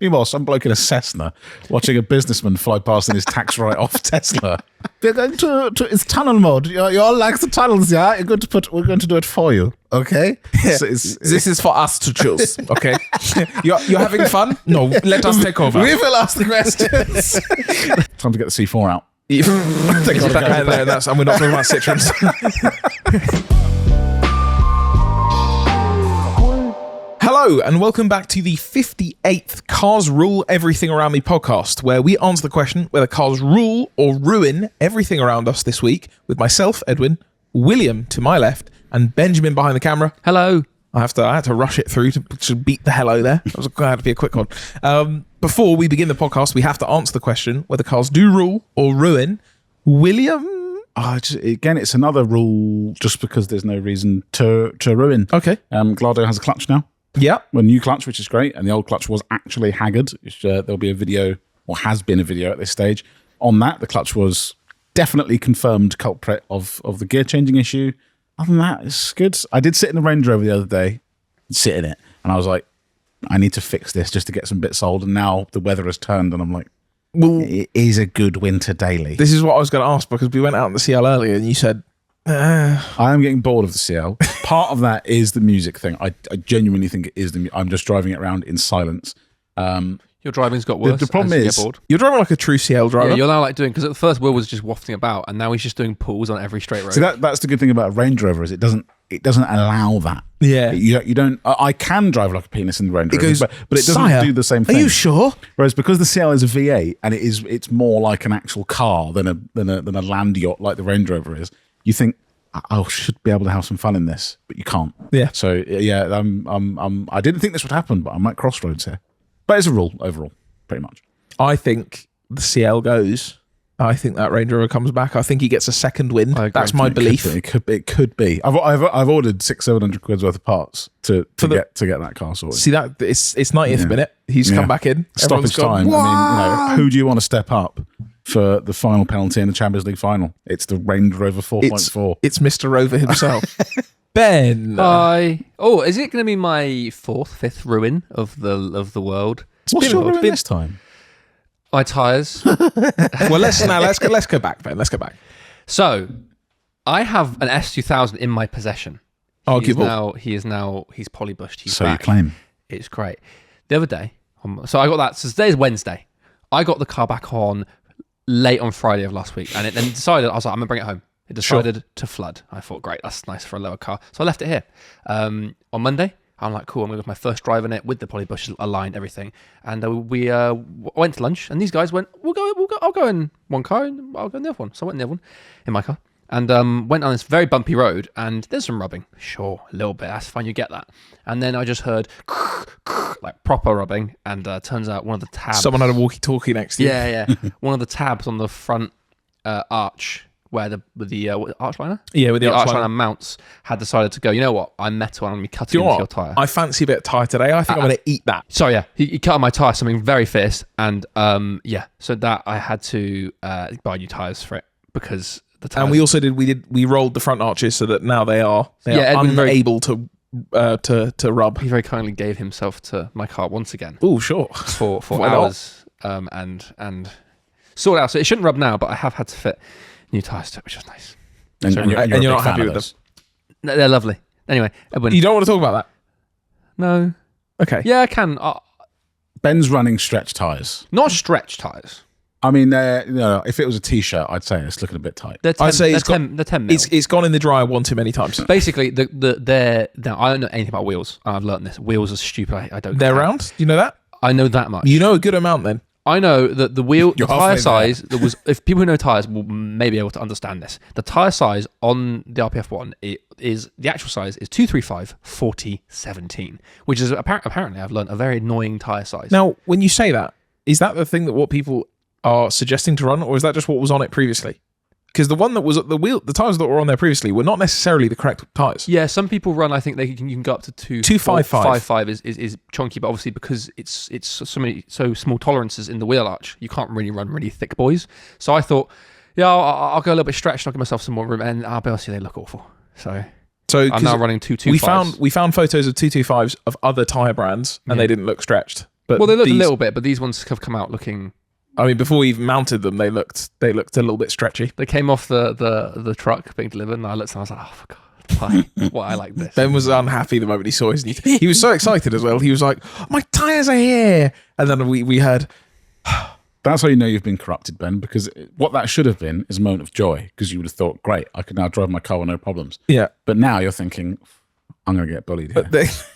Meanwhile, some bloke in a Cessna watching a businessman fly past in his tax write-off Tesla. We're going to it's tunnel mode. You all like the tunnels, yeah? We're going to do it for you, okay? Yeah. So this is for us to choose, okay? You're having fun? No, let us take over. We will ask the questions. Time to get the C4 out. Take it back out there, and we're not talking about Citroens. Hello, and welcome back to the 58th Cars Rule Everything Around Me podcast, where we answer the question whether cars rule or ruin everything around us this week, with myself, Edwin, William to my left, and Benjamin behind the camera. Hello. I had to rush it through to beat the hello there. That was glad to be a quick one. Before we begin the podcast, we have to answer the question whether cars do rule or ruin. William? Again, it's another rule just because there's no reason to ruin. Okay. Glado has a clutch now. Yeah. A new clutch, which is great. And the old clutch was actually haggard. Which, there'll be a video, or has been a video at this stage, on that. The clutch was definitely confirmed culprit of the gear changing issue. Other than that, it's good. I did sit in the Range Rover the other day, sit in it, and I was like, I need to fix this just to get some bits sold. And now the weather has turned, and I'm like, well, it is a good winter daily. This is what I was going to ask, because we went out in the CL earlier, and you said, I am getting bored of the CL. Part of that is the music thing. I genuinely think it is I'm just driving it around in silence. Your driving's got worse. The problem is, you're driving like a true CL driver. Yeah, you're now like doing, because at first Will was just wafting about, and now he's just doing pulls on every straight road. So that's the good thing about a Range Rover, is it doesn't allow that. Yeah, you don't. I can drive like a penis in the Range Rover, but it doesn't Sire, do the same thing. Are you sure? Whereas because the CL is a V8 and it's more like an actual car than a land yacht like the Range Rover is, you think, I should be able to have some fun in this, but you can't. Yeah. So yeah, I didn't think this would happen, but I'm at crossroads here. But it's a rule overall, pretty much. I think the CL goes. I think that Range Rover comes back. I think he gets a second wind. That's my belief. It could be. I've ordered 600-700 quid's worth of parts to get that car sorted. See that it's 90th minute. He's come back in. Stoppage time. What? I mean, who do you want to step up for the final penalty in the Champions League final? It's the Range Rover 4.4. It's Mr. Rover himself. Ben. Is it going to be my fifth ruin of the world? What's your ruin this time? My tyres. Well, let's go back, Ben. Let's go back. So, I have an S2000 in my possession. He's polybushed. He's back. You claim. It's great. The other day, so I got that. So today's Wednesday. I got the car back on late on Friday of last week, and it then decided, I was like, I'm gonna bring it home. It decided to flood. I thought, great, that's nice for a lower car. So I left it here. On Monday, I'm like, cool, I'm going to go for my first drive in it with the polybushes aligned, everything. And we went to lunch, and these guys went, I'll go in one car, and I'll go in the other one. So I went in the other one, in my car, and went on this very bumpy road, and there's some rubbing. Sure, a little bit, that's fine, you get that. And then I just heard, like proper rubbing, and turns out one of the tabs... Someone had a walkie-talkie next to you. Yeah. One of the tabs on the front arch, where the arch liner? Yeah, with the arch liner mounts had decided to go, you know what, I'm metal and I'm going to be cutting into your tyre. I fancy a bit of tyre today. I think I'm going to eat that. So yeah, he cut on my tyre, something very fierce. And so that I had to buy new tyres for it because the tyres... And we also we rolled the front arches so that now they are unable to rub. He very kindly gave himself to my car once again. Oh, sure. For hours and sort it out. So it shouldn't rub now, but I have had to fit new tyres to it, which was nice. And you're not happy with them? No, they're lovely. Anyway, Edwin. You don't want to talk about that? No. Okay. Yeah, I can. Ben's running stretch tyres. Not stretch tyres. I mean, if it was a T-shirt, I'd say it's looking a bit tight. They're 10 mil. It's gone in the dryer one too many times. Basically, now, I don't know anything about wheels. I've learned this. Wheels are stupid. I don't. They're round? Do you know that? I know that much. You know a good amount then. I know that the tyre size, if people who know tyres will maybe be able to understand this. The tyre size on the RPF1 the actual size is 235/40/17, which is apparently I've learned a very annoying tyre size. Now, when you say that, is that the thing that what people are suggesting to run, or is that just what was on it previously? Because the one that was at the tyres that were on there previously were not necessarily the correct tyres. Yeah, some people run. I think you can go up to 255. 255 is chunky, but obviously because it's so small tolerances in the wheel arch, you can't really run really thick boys. So I thought, yeah, I'll go a little bit stretched, I'll give myself some more room, and I'll be honest, they look awful. So I'm now running 225s. We found photos of 225s of other tyre brands, and they didn't look stretched. But Well, they looked a these- little bit, but these ones have come out looking. I mean, before we even mounted them, they looked a little bit stretchy. They came off the truck being delivered, and I looked and I was like, oh, for God, why I like this. Ben was unhappy the moment he saw his new. He was so excited as well. He was like, "My tires are here!" And then we heard, That's how you know you've been corrupted, Ben, because what that should have been is a moment of joy, because you would have thought, great, I can now drive my car with no problems. "Yeah." But now you're thinking, I'm going to get bullied here.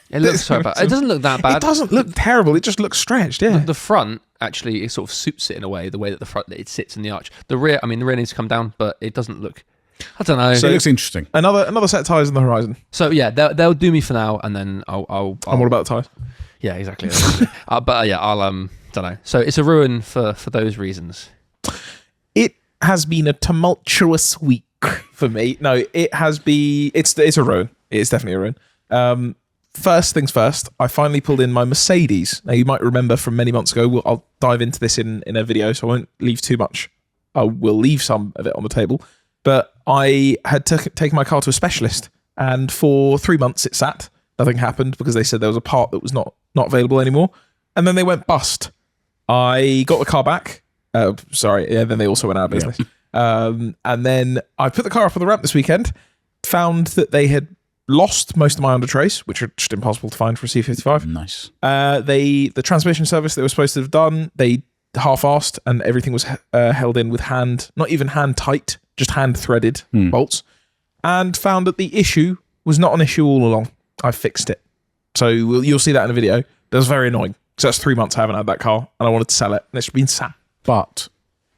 It looks so bad. It doesn't look that bad. It doesn't look terrible. It just looks stretched. Yeah. The front actually it sort of suits it in a way, the way that the front it sits in the arch. The rear, I mean, the rear needs to come down, but it doesn't look. I don't know. So it looks interesting. Another set of tires on the horizon. So yeah, they'll do me for now, and then I'll And what about the tires? yeah, exactly. But yeah, I'll don't know. So it's a ruin for those reasons. It has been a tumultuous week for me. No, it has been. It's a ruin. It's definitely a ruin. First things first, I finally pulled in my Mercedes. Now, you might remember from many months ago, I'll dive into this in a video, so I won't leave too much. I will leave some of it on the table. But I had taken my car to a specialist, and for 3 months it sat. Nothing happened because they said there was a part that was not available anymore. And then they went bust. I got the car back. Then they also went out of business. And then I put the car up on the ramp this weekend, found that they had lost most of my under trays, which are just impossible to find for a C55. Nice. The transmission service they were supposed to have done, they half-assed, and everything was held in with not even hand tight, just hand threaded bolts, and found that the issue was not an issue all along. I fixed it. So you'll see that in a video. That was very annoying. So that's 3 months I haven't had that car, and I wanted to sell it, and it's been sat. But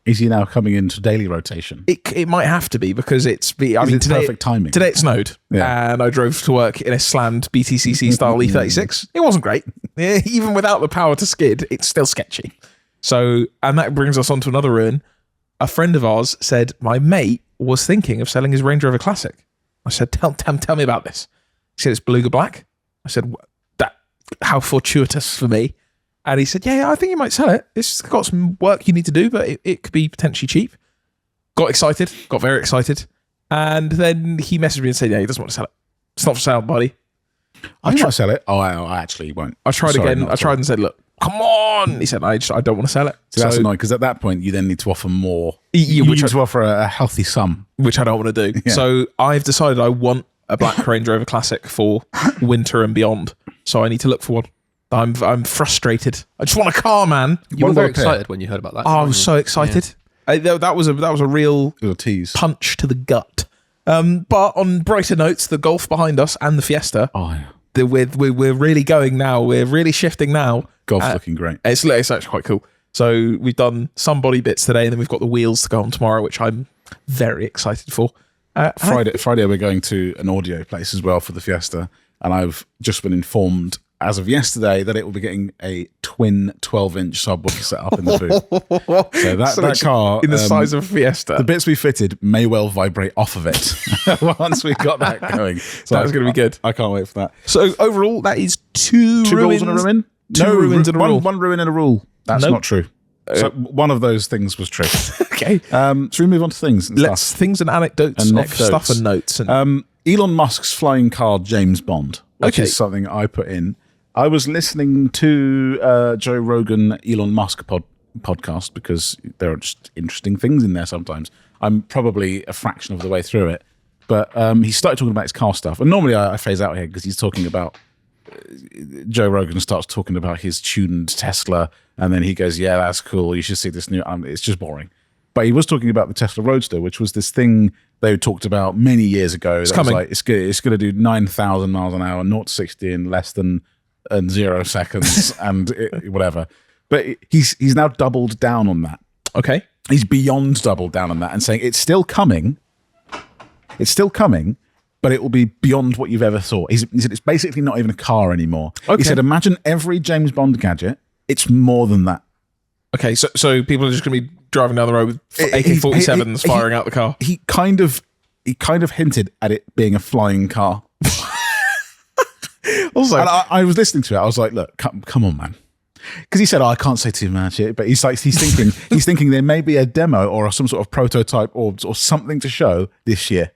is he now coming into daily rotation? It might have to be because it's today, perfect timing. Today it snowed, Yeah. and I drove to work in a slammed BTCC style E36. It wasn't great. Even without the power to skid, it's still sketchy. So, and that brings us on to another ruin. A friend of ours said my mate was thinking of selling his Range Rover Classic. I said, tell me about this. He said it's Beluga Black. I said, how fortuitous for me. And he said, yeah, I think you might sell it. It's got some work you need to do, but it could be potentially cheap. Got excited, got very excited. And then he messaged me and said, yeah, he doesn't want to sell it. It's not for sale, buddy. I might sell it. Oh, I actually won't. I tried Sorry, again. not I tried sorry. and said, look, come on. He said, I don't want to sell it. So that's annoying, because at that point, you then need to offer more. Yeah, You need to offer a healthy sum. which I don't want to do. Yeah. So I've decided I want a black Range Rover Classic for winter and beyond. So I need to look for one. I'm frustrated. I just want a car, man. You were One very more pair. excited when you heard about that. Oh, I weren't was you? so excited. That was a real It was a tease. punch to the gut. But on brighter notes, the Golf behind us and the Fiesta, Oh, yeah. we're really going now. We're really shifting now. Golf's looking great. It's actually quite cool. So we've done some body bits today, and then we've got the wheels to go on tomorrow, which I'm very excited for. Friday, we're going to an audio place as well for the Fiesta, and I've just been informed as of yesterday that it will be getting a twin 12-inch subwoofer set up in the boot. So that car, in the size of a Fiesta. the bits we fitted may well vibrate off of it once we've got that going. So That's going to be good. I can't wait for that. So overall, that is two Rules ruins and a ruin? Two ruins and a rule. One ruin and a rule. That's Nope. not true. So one of those things was true. Okay. So we move on to things and Let's stuff. things and anecdotes And of anecdotes. stuff and notes. And Elon Musk's flying car James Bond, which Okay. is something I put in. I was listening to Joe Rogan Elon Musk podcast because there are just interesting things in there sometimes. I'm probably a fraction of the way through it, but he started talking about his car stuff. And normally I phase out here because he's talking about Joe Rogan starts talking about his tuned Tesla, and then he goes, "Yeah, that's cool. You should see this new." It's just boring. But he was talking about the Tesla Roadster, which was this thing they talked about many years ago. It's coming. Like, it's going to do 9,000 miles an hour, 0 to 60 in less than 0 seconds, and whatever. But he's now doubled down on that. okay. He's beyond doubled down on that and saying it's still coming. It's still coming, but it will be beyond what you've ever thought. He said it's basically not even a car anymore. Okay. He said, imagine every James Bond gadget. It's more than that. Okay. So people are just going to be driving down the road with AK-47s firing out the car. He kind of hinted at it being a flying car. Also, And I was listening to it. I was like, look, come on, man. Because he said, I can't say too much, but he's thinking there may be a demo or some sort of prototype or something to show this year.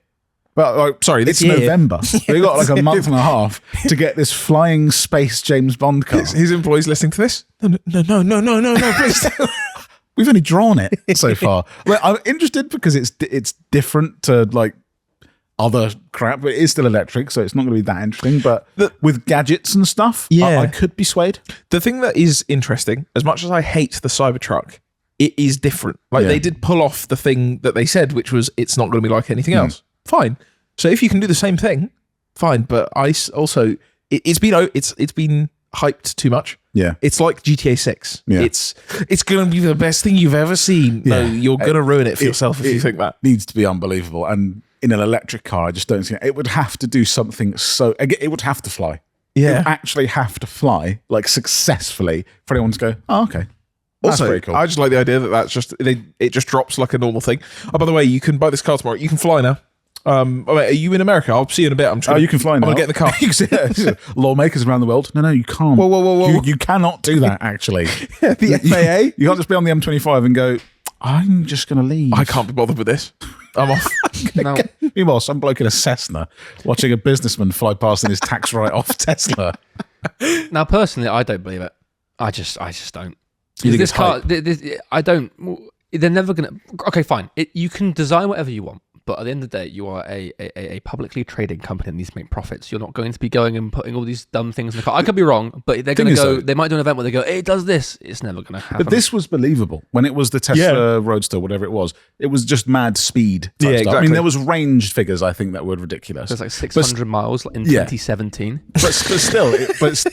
But like, Sorry, it's this year. November. We got like a month and a half to get this flying space James Bond car. His employees listening to this? No, please. We've only drawn it so far. Like, I'm interested because it's different to like other crap, but it is still electric, so it's not going to be that interesting. But with gadgets and stuff, I could be swayed. The thing that is interesting, as much as I hate the Cybertruck, it is different. Like they did pull off the thing that they said, which was it's not going to be like anything else. Fine. So if you can do the same thing, fine. But I also it's been hyped too much. Yeah, it's like GTA 6. Yeah. It's going to be the best thing you've ever seen. Yeah. No, you're going to ruin it for yourself if you think that. Needs to be unbelievable. And in an electric car, I just don't see it. It would have to do something so. It would have to fly. It would actually have to fly like successfully for anyone to go, oh, okay. That's Also, pretty cool. I just like the idea that that's just it just drops like a normal thing. Oh, by the way, you can buy this car tomorrow. You can fly now. Are you in America? I'll see you in a bit. You can fly now. I'm gonna get in the car. You can see lawmakers around the world. No, you can't. Whoa. You cannot do that, actually. The FAA? You can't just be on the M25 and go, I'm just going to leave. I can't be bothered with this. I'm off. No. Meanwhile, some bloke in a Cessna watching a businessman fly past in his tax write-off Tesla. Now, personally, I don't believe it. I just don't. You think This it's car, hype? I don't. They're never gonna. Okay, fine. You can design whatever you want, but at the end of the day, you are a publicly traded company that needs to make profits. You're not going to be going and putting all these dumb things in the car. I could be wrong, but they're going to go. They might do an event where they go, "Hey, it does this." It's never going to happen. But this was believable when it was the Tesla Roadster, whatever it was. It was just mad speed. Type stuff. Exactly. I mean, there was range figures. I think that were ridiculous. There's like 600 miles in 2017. But still,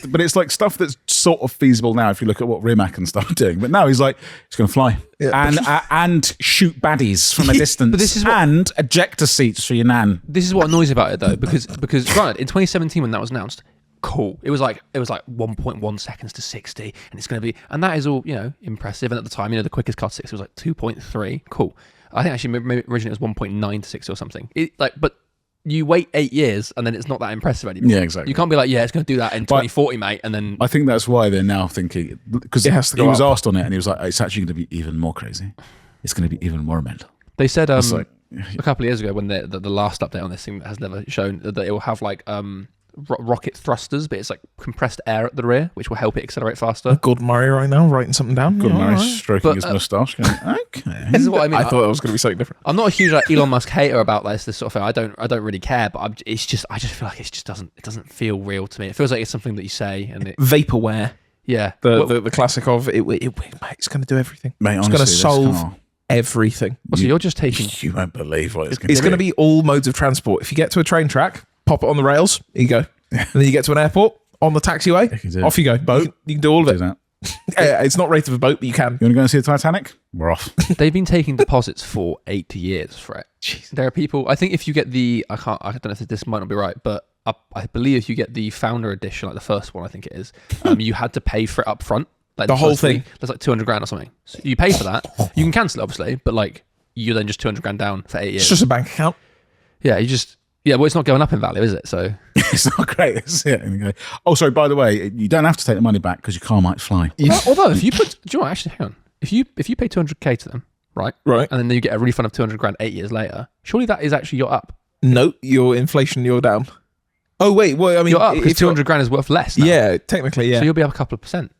but it's like stuff that's sort of feasible now if you look at what Rimac and stuff are doing. But now he's like, it's going to fly and shoot baddies from a distance, But this is and ejector seats for your nan. This is what annoys me about it though, because granted, in 2017 when that was announced, cool. It was like 1.1 seconds to 60, and it's going to be, and that is all impressive. And at the time, the quickest car to 60 was like 2.3. Cool. I think actually maybe originally it was 1.9 to 60 or something. But you wait 8 years and then it's not that impressive anymore. Yeah, exactly. You can't be like, it's going to do that in 2040, mate. And then I think that's why they're now thinking, because he was asked on it and he was like, it's actually going to be even more crazy. It's going to be even more mental. They said a couple of years ago when the last update on this thing that has never shown that it will have like rocket thrusters, but it's like compressed air at the rear, which will help it accelerate faster. Gordon Murray right now writing something down. Gordon Murray stroking his moustache. Going, okay. This is what I mean. I thought that was going to be something different. I'm not a huge Elon Musk hater about this sort of thing. I don't really care, but I just feel like it doesn't feel real to me. It feels like it's something that you say and Vaporware. Yeah. The classic of it, mate, it's going to do everything. Mate, it's going to solve everything. So you're just taking. You won't believe what it's going to be. It's going to be all modes of transport. If you get to a train track, pop it on the rails. Here you go. And then you get to an airport on the taxiway. Off you go. Boat. You can do all of it. It's not rated for boat, but you can. You want to go and see the Titanic? We're off. They've been taking deposits for 8 years for it. Jeez. There are people. I think if you get the, I don't know if this might not be right, but I believe if you get the founder edition, like the first one, I think it is, you had to pay for it up front. Like the whole thing. That's like 200 grand or something. So you pay for that. You can cancel it, obviously, but like you're then just 200 grand down for 8 years. It's just a bank account. Yeah, well, it's not going up in value, is it? So it's not great, is it? And you go, oh, sorry, by the way, you don't have to take the money back because your car might fly. Although, if you put, do you know what, actually, hang on. If you pay 200k to them, right, and then you get a refund of 200 grand 8 years later, surely that is actually your up. No, your inflation, you're down. Oh wait, well, I mean, you're up because 200 grand is worth less now. Yeah, technically, yeah. So you'll be up a couple of percent.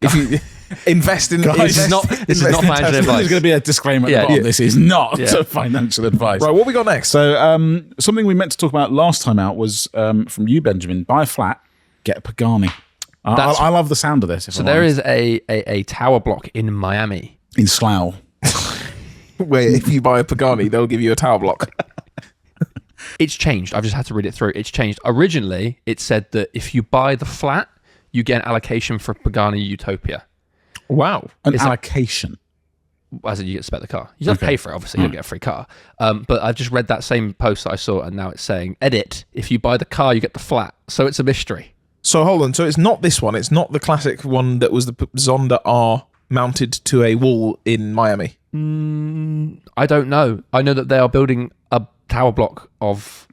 If you invest in, this is not financial advice. There's going to be a disclaimer at the bottom. This is not financial advice. Right, what we got next? So something we meant to talk about last time out was from you, Benjamin. Buy a flat, get a Pagani. I love the sound of this. So there is a tower block in Miami. In Slough. Where if you buy a Pagani, they'll give you a tower block. It's changed. I've just had to read it through. It's changed. Originally, it said that if you buy the flat, you get an allocation for Pagani Utopia. Wow. An allocation. As in you get to spec the car. You don't have to pay for it, obviously. You don't get a free car. But I've just read that same post that I saw, and now it's saying, edit, if you buy the car, you get the flat. So it's a mystery. So hold on. So it's not this one. It's not the classic one that was the Zonda R mounted to a wall in Miami. I don't know. I know that they are building a tower block of...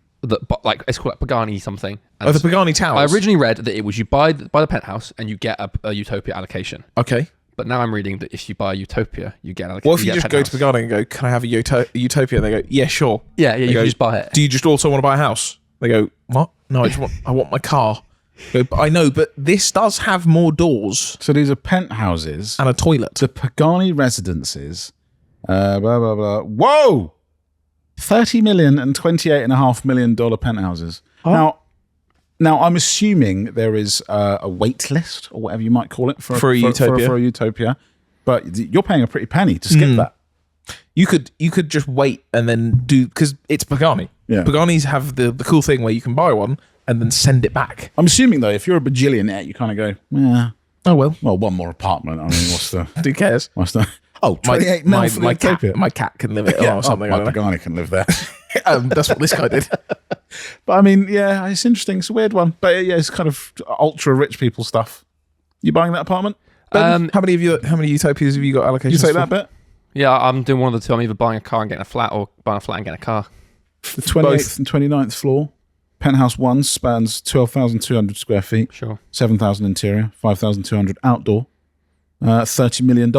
like it's called like Pagani something. And the Pagani Towers. I originally read that it was you buy the penthouse and you get a Utopia allocation. Okay. But now I'm reading that if you buy Utopia, you get like. What if you just go to Pagani and go, "Can I have a Utopia?" And they go, "Yeah, sure." Yeah, you can just buy it. Do you just also want to buy a house? They go, "What? No, I want my car." Go, I know, but this does have more doors So these are penthouses. and a toilet. The Pagani residences. Blah, blah, blah. Whoa! $30 million and $28.5 million penthouses. Oh. Now, I'm assuming there is a wait list or whatever you might call it for a Utopia. For a Utopia, but you're paying a pretty penny to skip that. You could just wait and then do, because it's Pagani. Yeah. Paganis have the cool thing where you can buy one and then send it back. I'm assuming though, if you're a bajillionaire, you kind of go, yeah. Oh well, Well, one more apartment. I mean, what's the? who cares? What's the? Oh, My 28 mil for the Utopia. my cat can live it Yeah, or something. my I don't know. Pagani can live there. That's what this guy did. But I mean, yeah, it's interesting. It's a weird one, but yeah, it's kind of ultra rich people stuff. You buying that apartment? Ben? How many Utopias have you got allocations? You take for? that bit? Yeah, I'm doing one of the two. I'm either buying a car and getting a flat, or buying a flat and getting a car. The 28th and 29th floor. Penthouse 1 spans 12,200 square feet, Sure. 7,000 interior, 5,200 outdoor, $30 million.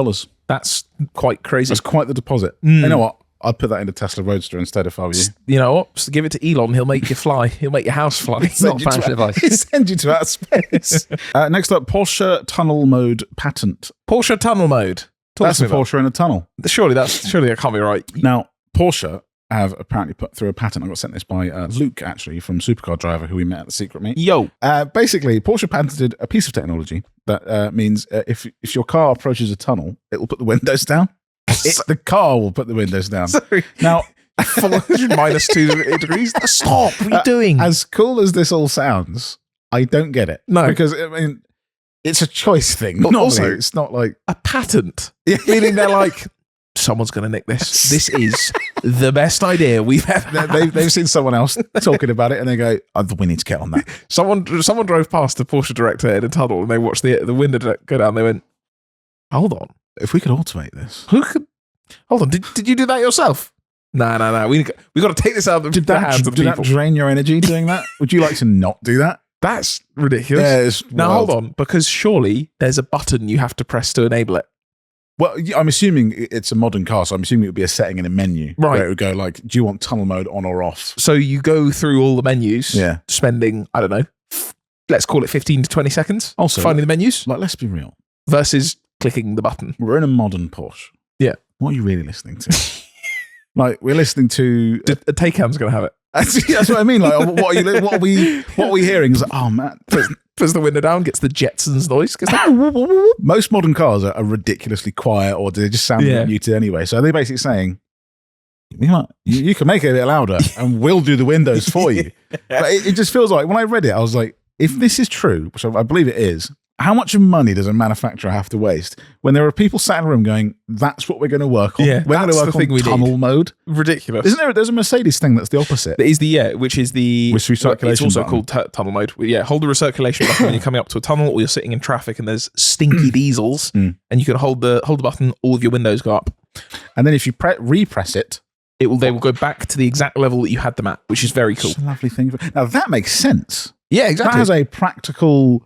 That's quite crazy. That's quite the deposit. You know what? I'd put that in the Tesla Roadster instead if I were you. You know what? Just give it to Elon. He'll make you fly. He'll make your house fly. Not financial advice. He'll send you to outer space. Next up, Porsche tunnel mode patent. Porsche tunnel mode. That's a Porsche in a tunnel. Surely that can't be right. Now, Porsche have apparently put through a patent. I got sent this by Luke, actually, from Supercar Driver, who we met at the Secret Meet. Yo. Basically, Porsche patented a piece of technology that means if your car approaches a tunnel, it will put the windows down. The car will put the windows down. Sorry. Now, minus 2 degrees. Stop. What are you doing? as cool as this all sounds, I don't get it. No. Because, I mean, it's a choice thing. But Normally, also- it's not like... A patent. Meaning they're like, someone's going to nick this. This is the best idea we've ever. They've seen someone else talking about it and they go, oh, we need to get on that. Someone drove past the Porsche director in a tunnel and they watched the window go down. They went, hold on. If we could automate this. Who could? Hold on. Did you do that yourself? No. We got to take this out of the hands of Did people. that drain your energy doing that? Would you like to not do that? That's ridiculous. Yeah, it's Now wild. hold on, because surely there's a button you have to press to enable it. Well, I'm assuming it's a modern car, so I'm assuming it would be a setting in a menu. Right. Where it would go like, do you want tunnel mode on or off? So you go through all the menus, Yeah. spending, I don't know, let's call it 15 to 20 seconds. Also- finding the menus Like, let's be real. versus clicking the button. We're in a modern Porsche. Yeah. What are you really listening to? Like, we're listening to... A Taycan's going to have it. That's what I mean. Like, what are we hearing? Is like, oh, man. Puts the window down, gets the Jetsons noise. Gets Most modern cars are ridiculously quiet or they just sound muted anyway. So they're basically saying, you can make it a bit louder and we'll do the windows for you. But it just feels like, when I read it, I was like, if this is true, which I believe it is, how much money does a manufacturer have to waste when there are people sat in a room going, that's what we're going to work on? Yeah, we're going to that's work the thing on we tunnel need. mode. Ridiculous. Isn't there? There's a Mercedes thing that's the opposite. There is which is the With recirculation It's also button. called tunnel mode. Yeah, hold the recirculation button when you're coming up to a tunnel or you're sitting in traffic and there's stinky diesels, and you can hold the button. All of your windows go up, And then if you repress it, they will go back to the exact level that you had them at, which is very cool. it's a lovely thing. Now that makes sense. Yeah, That exactly. has a practical.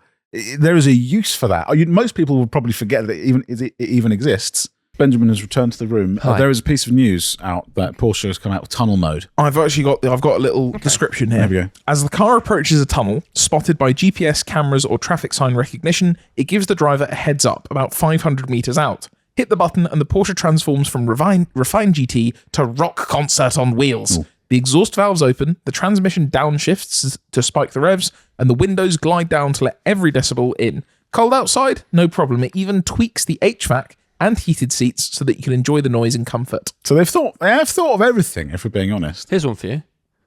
There is a use for that. Most people will probably forget that it even exists. Benjamin has returned to the room. Hi. There is a piece of news out that Porsche has come out with tunnel mode. I've got a little description here. There we go. As the car approaches a tunnel, spotted by GPS cameras or traffic sign recognition, it gives the driver a heads up about 500 meters out. Hit the button and the Porsche transforms from refined GT to rock concert on wheels. Ooh. The exhaust valves open, the transmission downshifts to spike the revs, and the windows glide down to let every decibel in. Cold outside? No problem. It even tweaks the HVAC and heated seats so that you can enjoy the noise in comfort. So they have thought of everything, if we're being honest. Here's one for you.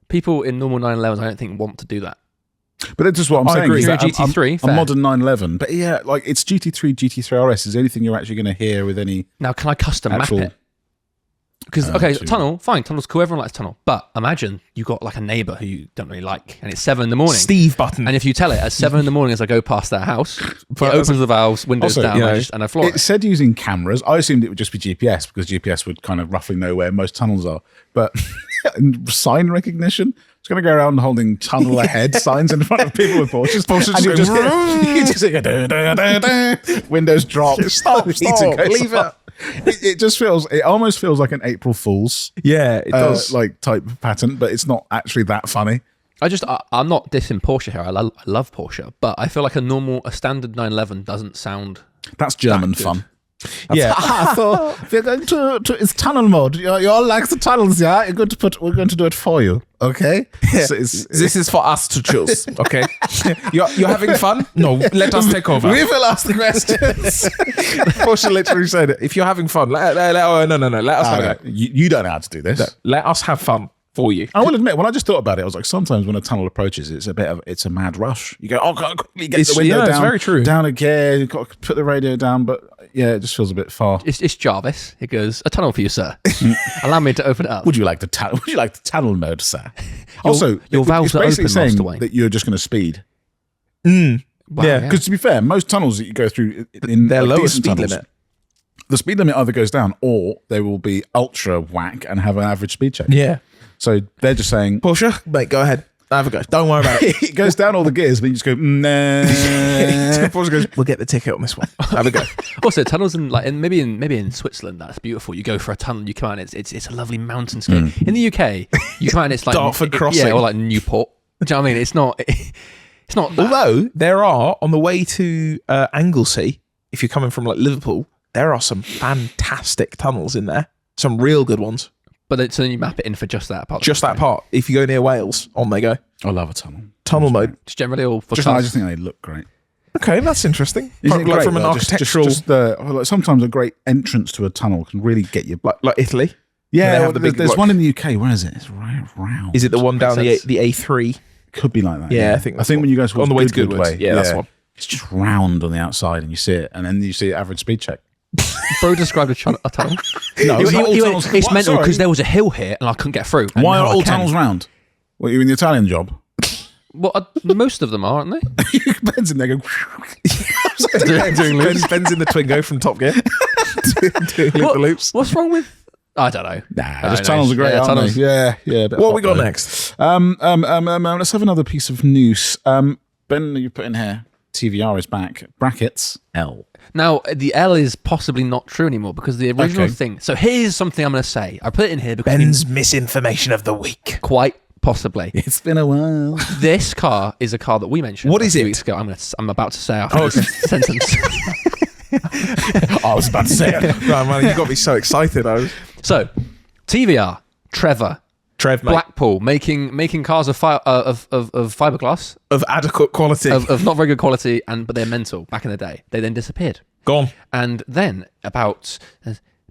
People in normal 911s, I don't think, want to do that. But it's just what I'm saying. agree. is You're that a GT3, a fair. modern 911. But yeah, like it's GT3, GT3 RS is anything you're actually going to hear with any Now, can I custom actual... map it? Because, actually- tunnel, fine, tunnel's cool, everyone likes tunnel. But imagine you got like a neighbour who you don't really like, and it's 7 in the morning. Steve button. And if you tell it at 7 in the morning as I go past their house, it opens the valves, windows Also, down, you know, and I floor It it. said using cameras. I assumed it would just be GPS because GPS would kind of roughly know where most tunnels are. But sign recognition. It's going to go around holding tunnel ahead signs in front of people with Porsches. And you just hear, windows drop. Stop, leave it. It just feels, it almost feels like an April Fool's Yeah, it does. like type of pattern, but it's not actually that funny. I'm not dissing Porsche here. I love Porsche, but I feel like a standard 911 doesn't sound. That's German fun. So we're going to it's tunnel mode. You all like the tunnels, yeah? We're going to do it for you, okay? Yeah. This is for us to choose, okay? You're having fun? No, let us take over. We will ask the questions. Porsche literally said, if you're having fun, no, let us have it. You don't know how to do this. Let us have fun for you. I will admit, when I just thought about it, I was like, sometimes when a tunnel approaches, it's a mad rush. You go, oh, can't quickly get the window down. It's very true. Down again, you've got to put the radio down, but yeah, it just feels a bit far. It's Jarvis. It goes, a tunnel for you, sir. Allow me to open it up. Would you like the tunnel mode, sir? Also, your valves are basically open, saying Master Wayne. that you're just going to speed. Wow, Yeah, Because to be fair, most tunnels that you go through in their like, lower decent speed tunnels, limit. the speed limit either goes down or they will be ultra whack and have an average speed check. Yeah. So they're just saying, Porsche, mate, go ahead. Have a go. Don't worry about it. it goes down all the gears, but you just go, nah. Porsche goes, we'll get the ticket on this one. Have a go. Also, tunnels maybe in Switzerland, that's beautiful. You go for a tunnel, you come out, and it's a lovely mountainscape. In the UK, you come out, and it's like Dartford Crossing. yeah, or like Newport. Do you know what I mean? It's not. It's not. Although there are on the way to Anglesey, if you're coming from like Liverpool, there are some fantastic tunnels in there. Some real good ones. But so then you map it in for just that part. Just that part. If you go near Wales, on they go. I love a tunnel. Tunnel mode. Just generally all for I cars. just think they look great. Okay, that's interesting. Isn't it Like great, from an though? architectural, Like sometimes a great entrance to a tunnel can really get you. like Italy. Yeah, they have the big, there's like- one in the UK. Where is it? It's round. Is it the one down the sense. A3? Could be like that. Yeah, I think that's when you go towards on the way to Goodwood Goodwood. Yeah, that's one. It's just round on the outside, and you see it, and then you see average speed check. Bro described a tunnel. No, It's not all tunnels. mental Sorry. because there was a hill here and I couldn't get through. And Why now are I all can. tunnels round? What, you in the Italian job? Well, most of them are, aren't they? Ben's in there going. Ben's in the Twingo from Top Gear. doing the loops. What's wrong with? I don't know. Just tunnels are great, Yeah, aren't tunnels. they? Yeah. What we got next? Let's have another piece of news. Ben, you put in here. TVR is back. Brackets L. Now, the L is possibly not true anymore because the original Okay. thing. So here's something I'm going to say. I put it in here because Ben's misinformation of the week. quite possibly. It's been a while. This car is a car that we mentioned. What a is few it? Weeks ago. I'm about to say after this sentence. I was about to say it. Right, man, you got me so excited. So, TVR, Trevor, Trev, mate, Blackpool, making cars of fiberglass, of adequate quality. of not very good quality, but they're mental. Back in the day, they then disappeared. Gone. And then about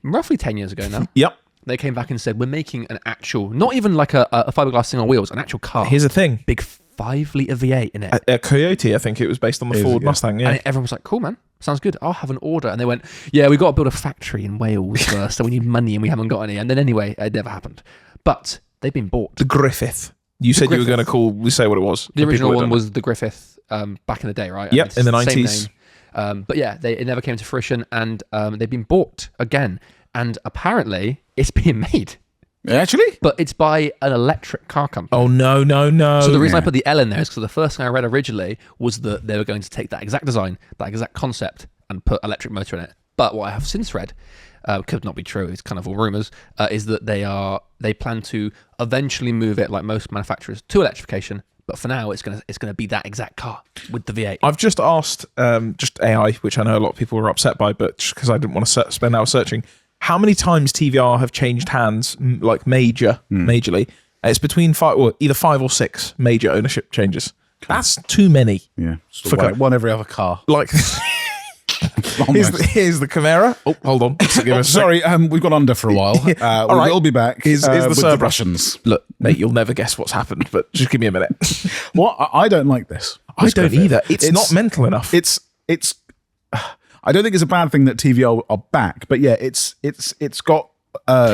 roughly 10 years ago now, Yep. they came back and said, we're making an actual, not even like a fiberglass thing on wheels, an actual car. Here's the thing. Big 5-litre V8 in it. A Coyote, I think it was based on the Ford yeah. Mustang. Yeah. And everyone was like, cool, man. Sounds good. I'll have an order. And they went, yeah, we got to build a factory in Wales first, so we need money and we haven't got any. And then anyway, it never happened. But they've been bought. The Griffith. You said you were Griffith. going to say what it was. The for original people that one don't was the Griffith back in the day, right? And Yep, it's in the the same 90s. name. But yeah, it never came to fruition and they've been bought again. And apparently it's being made. Actually? But it's by an electric car company. Oh, no. So the reason I yeah. put the L in there is because the first thing I read originally was that they were going to take that exact design, that exact concept, and put electric motor in it. But what I have since read, could not be true, it's kind of all rumours, is that they plan to eventually move it, like most manufacturers, to electrification. But for now, it's gonna be that exact car with the V8. I've just asked just AI, which I know a lot of people were upset by, but just because I didn't want to spend hours searching, how many times TVR have changed hands, like majorly? It's between either 5 or 6 major ownership changes. That's too many. Yeah. For One every other car. Like, here's the Camaro. Oh, hold on. So give us a sec. Sorry, we've gone under for a while. We right. will be back Here's the with the Cerberus. Russians. Look, mate, you'll never guess what's happened, but just give me a minute. What? I don't like this. I don't Griffith. either. It's not mental enough. It's. I don't think it's a bad thing that TVR are back, but yeah, it's got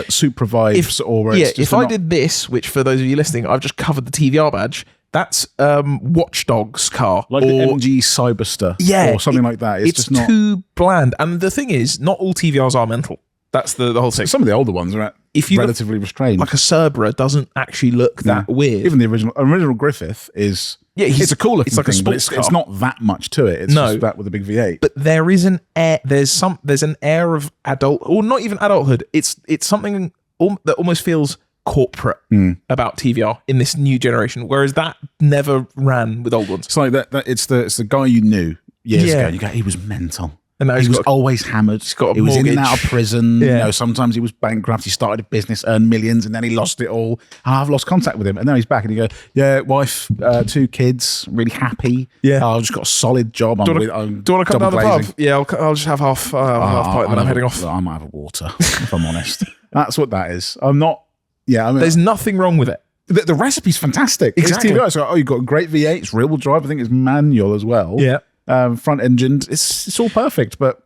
supervised or if I did this, which for those of you listening, I've just covered the TVR badge. That's Watch Dogs car, like the MG Cyberster, or something like that. It's just not too bland. And the thing is, not all TVRs are mental. That's the whole thing. Some of the older ones are if you relatively restrained. like a Cerberus doesn't actually look that weird. Even the original Griffith is. Yeah, it's a cool looking like a thing, but sports car. it's not that much to it. It's just that with a big V8. But there is an air. There's an air of adult, or not even adulthood. It's something that almost feels corporate about TVR in this new generation, whereas that never ran with old ones. It's like that it's the guy you knew years ago. And you go, he was mental. And now he was always hammered. He was in and out of prison. Yeah. You know, sometimes he was bankrupt. He started a business, earned millions, and then he lost it all. And I've lost contact with him. And now he's back, and you go, yeah, wife, 2 kids, really happy. Yeah. I've just got a solid job. Do you want to come down the pub? Yeah, I'll just have half pint, and then I'm heading off. I might have a water, if I'm honest. That's what that is. I'm not. Yeah, I mean, there's nothing wrong with it. The recipe's fantastic. Exactly. It's like, you've got a great V8. It's rear-wheel drive. I think it's manual as well. Yeah. Front engined. It's all perfect, but.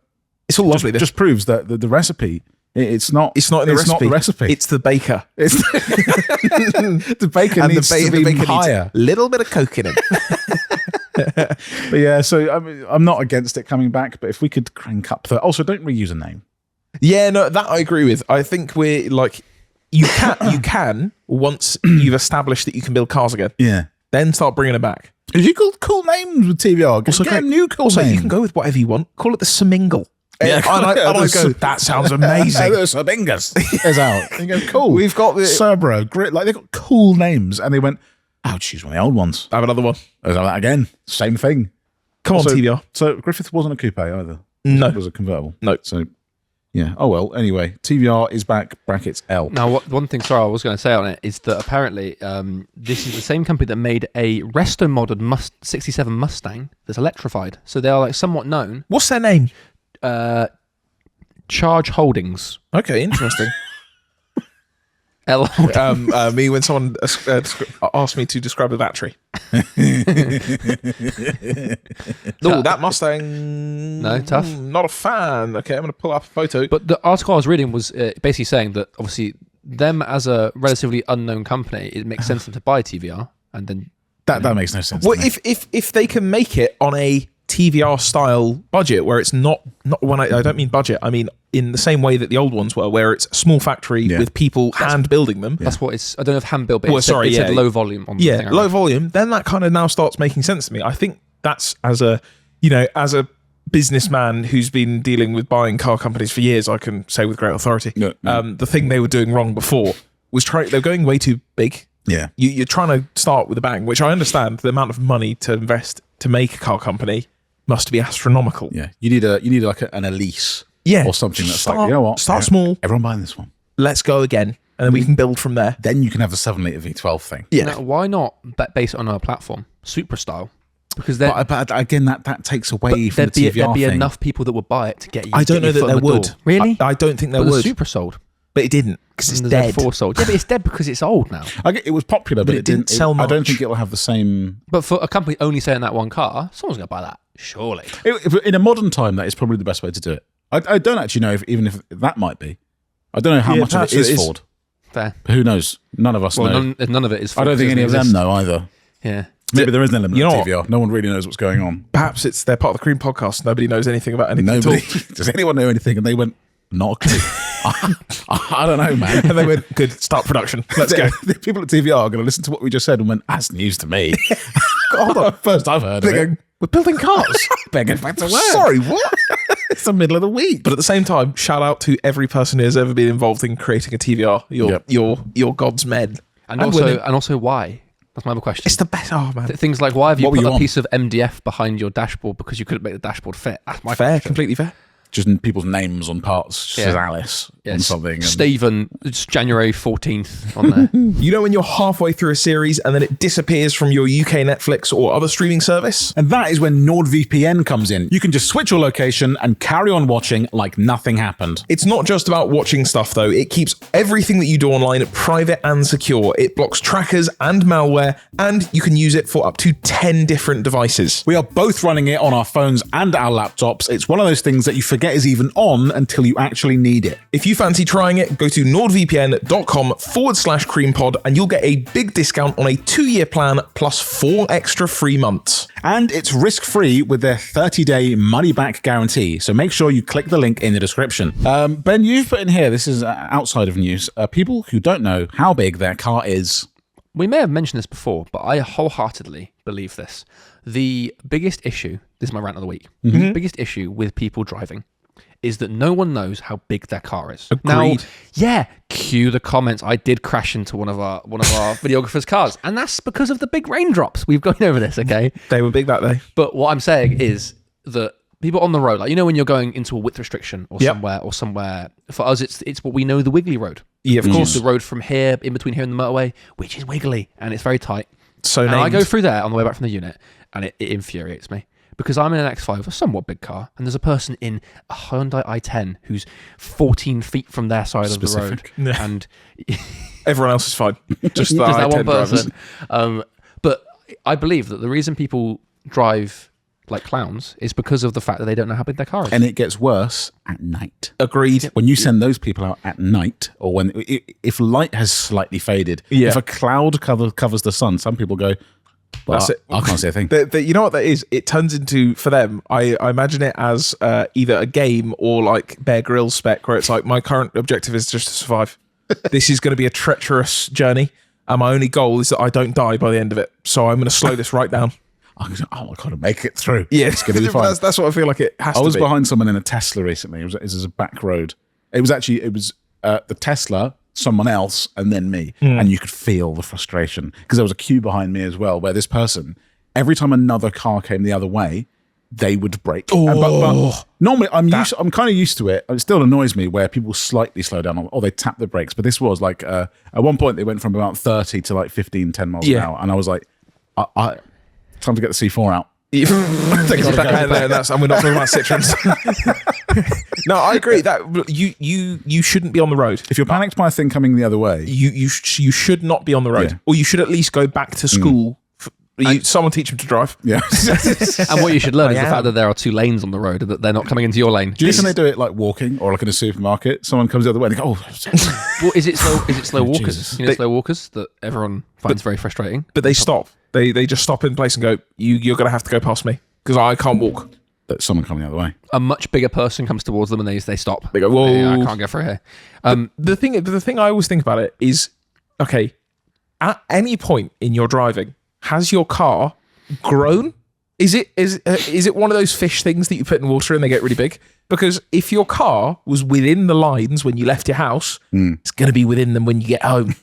It's all lovely. Just proves that the recipe. It's not in the recipe. It's the baker. It's the baker needs to be higher. A little bit of coke in it. But yeah, so I'm not against it coming back. But if we could crank up also don't reuse a name. Yeah, no, that I agree with. I think we're like you can once you've established that you can build cars again. Yeah. Then start bringing it back. Because you called cool names with TVR. Also, get a new cool name. You can go with whatever you want. Call it the Semingle. Yeah, and I go, that sounds amazing. The Sabingas is out. And you go, cool. We've got the Cerberus, Grit. Like, they've got cool names. And they went, I'll choose one of the old ones. I have another one. That again. Same thing. Come on, TVR. So Griffith wasn't a coupe either. No. It was a convertible. No. So, yeah. Oh, well. Anyway, TVR is back, brackets L. Now, one thing, sorry, I was going to say on it is that apparently this is the same company that made a resto-modded 67 Mustang that's electrified. So they are like somewhat known. What's their name? Charge Holdings. Okay, interesting. Me when someone asked me to describe a battery. That Mustang. No, tough. Not a fan. Okay, I'm going to pull up a photo. But the article I was reading was basically saying that obviously them as a relatively unknown company, it makes sense for them to buy TVR and then that makes no sense. Well, if they can make it on a TVR style budget where it's not when I don't mean budget, I mean in the same way that the old ones were, where it's a small factory with people hand building them. That's what it's. I don't know if hand built, but it said low volume on the thing. Low volume. Then that kind of now starts making sense to me. I think that's as a businessman who's been dealing with buying car companies for years, I can say with great authority. The thing they were doing wrong before was they're going way too big. Yeah, you're trying to start with a bang, which I understand. The amount of money to invest to make a car company must be astronomical. Yeah, you need like an Elise, or something that's like, you know what, start small. Everyone buying this one. Let's go again, and then we can build from there. Then you can have the 7-litre V12 thing. Yeah. Now, why not base it on our platform, Supra style? Because but again, that takes away from the TVR there'd be thing. enough people that would buy it to get you. I don't know that there would. Really? I don't think there would. would. The Supra sold. But it didn't, because it's dead. The sold. Yeah, but it's dead because it's old now. It was popular, but it didn't sell much. I don't think it'll have the same. But for a company only selling that one car, someone's going to buy that, surely. In a modern time, that is probably the best way to do it. I don't actually know if that might be. I don't know how much of it is Ford. Fair. Who knows? None of us know. None of it is Ford. I don't think any of them know either. Yeah. Maybe there is an element of TVR. No one really knows what's going on. Perhaps they're part of the C.R.E.A.M podcast. Nobody knows anything about anything at all. Does anyone know anything? And they went, not a clue. I don't know, man. And they went, good, start production. Let's go. The people at TVR are going to listen to what we just said and went, that's news to me. Hold on. First I've heard of it. We're building cars. Begging back to work. Sorry, what? It's the middle of the week. But at the same time, shout out to every person who has ever been involved in creating a TVR. You're God's men. And also why? That's my other question. It's the best. Oh, man. Things like, why have you put a piece of MDF behind your dashboard because you couldn't make the dashboard fit? That's my fair, completely fair. Just people's names on parts. Just says Alice on something. Stephen, it's January 14th on there. You know when you're halfway through a series and then it disappears from your UK Netflix or other streaming service? And that is when NordVPN comes in. You can just switch your location and carry on watching like nothing happened. It's not just about watching stuff though. It keeps everything that you do online private and secure. It blocks trackers and malware, and you can use it for up to 10 different devices. We are both running it on our phones and our laptops. It's one of those things that you forget forget is even on until you actually need it. If you fancy trying it, go to nordvpn.com/creampod and you'll get a big discount on a 2-year plan plus 4 extra free months. And it's risk-free with their 30-day money-back guarantee. So make sure you click the link in the description. Ben, you've put in here, this is outside of news, people who don't know how big their car is. We may have mentioned this before, but I wholeheartedly believe this. The biggest issue, this is my rant of the week, the biggest issue with people driving is that no one knows how big their car is. Agreed. Now, yeah, cue the comments. I did crash into one of our videographer's cars, and that's because of the big raindrops. We've gone over this, okay? They were big that day. But what I'm saying is that people on the road, like, you know, when you're going into a width restriction or somewhere, for us, it's what we know, the wiggly road. Yeah, of course. The road from here, in between here and the motorway, which is wiggly, and it's very tight. So and named. I go through there on the way back from the unit, and it infuriates me. Because I'm in an X5, a somewhat big car, and there's a person in a Hyundai i10 who's 14 feet from their side of the road. Yeah. And everyone else is fine. Just that one drivers. person. But I believe that the reason people drive like clowns is because of the fact that they don't know how big their car is. And it gets worse at night. Agreed. When you send those people out at night, or when if light has slightly faded, if a cloud covers the sun, some people go, well, that's it. I can't see a thing. You know what that is? It turns into, for them, I imagine it as either a game or like Bear Grylls spec, where it's like, my current objective is just to survive. This is going to be a treacherous journey, and my only goal is that I don't die by the end of it. So I'm going to slow this right down. I got to make it through. Yeah, it's going to be fine. That's what I feel like it has to be. I was behind someone in a Tesla recently. It was a back road. It was the Tesla, someone else, and then me. And you could feel the frustration because there was a queue behind me as well, where this person, every time another car came the other way, they would brake. But normally, I'm kind of used to it. It still annoys me where people slightly slow down or they tap the brakes. But this was like, at one point, they went from about 30 to like 15, 10 miles an hour. And I was like, time to get the C4 out. And we're not talking about Citroens. No, I agree that you shouldn't be on the road. If you're panicked by a thing coming the other way, you should not be on the road, or you should at least go back to school. Someone teach them to drive. Yeah. And what you should learn is the fact that there are 2 lanes on the road and that they're not coming into your lane. Do you think they do it like walking or like in a supermarket? Someone comes the other way and they go, oh. Well, is it slow walkers? You know, slow walkers that everyone finds very frustrating. But they stop. They just stop in place and go, you're going to have to go past me because I can't walk. But someone coming the other way. A much bigger person comes towards them and they stop. They go, whoa. I can't go through here. The thing I always think about it is, okay, at any point in your driving, has your car grown? Is it one of those fish things that you put in water and they get really big? Because if your car was within the lines when you left your house, it's going to be within them when you get home.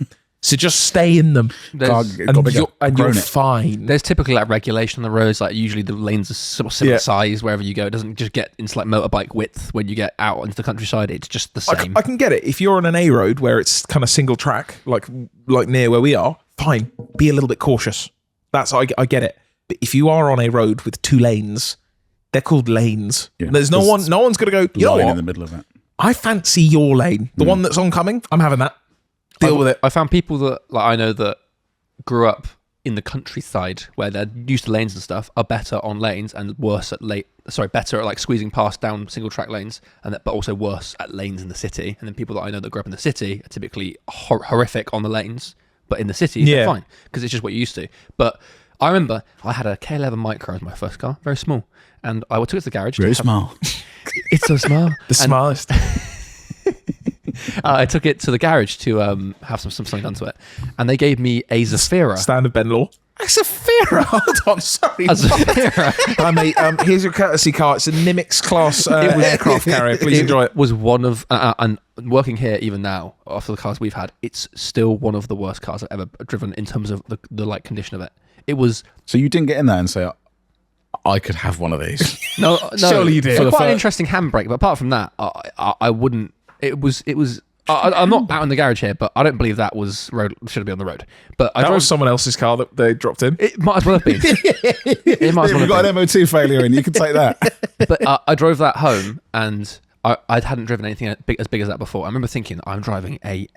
So just stay in them, and you're fine. There's typically like regulation on the roads. Like usually the lanes are sort of similar size wherever you go. It doesn't just get into like motorbike width when you get out into the countryside. It's just the same. I can get it if you're on an A road where it's kind of single track, like near where we are. Fine, be a little bit cautious. I get it. But if you are on a road with 2 lanes, they're called lanes. Yeah, there's no one's going to go, you know what? In the middle of that. I fancy your lane. The one that's oncoming, I'm having that. Deal with it. I found people that I know that grew up in the countryside where they're used to lanes and stuff are better on lanes and worse at better at like squeezing past down single track lanes, but also worse at lanes in the city. And then people that I know that grew up in the city are typically horrific on the lanes, but in the city they're fine because it's just what you're used to. But I remember I had a K11 Micro as my first car, very small, and I took it to the garage. Very small. It's so small. The smallest. I took it to the garage to have something done to it, and they gave me a Zafira. Standard Ben Law. A Zafira? Hold on, sorry. A Zafira. Mate, here's your courtesy car. It's a Nimitz class aircraft carrier. Please enjoy it. Was one of, and working here even now, after the cars we've had, it's still one of the worst cars I've ever driven in terms of the like condition of it. It was. So you didn't get in there and say, I could have one of these. No. Surely you did. So quite an interesting handbrake, but apart from that, I wouldn't. It was. I'm not out in the garage here, but I don't believe that was road. Should be on the road. But that was someone else's car that they dropped in. It might as well have been. It might as well have been. You've got an MOT failure in. You can take that. But I drove that home, and I hadn't driven anything as big as that before. I remember thinking, I'm driving a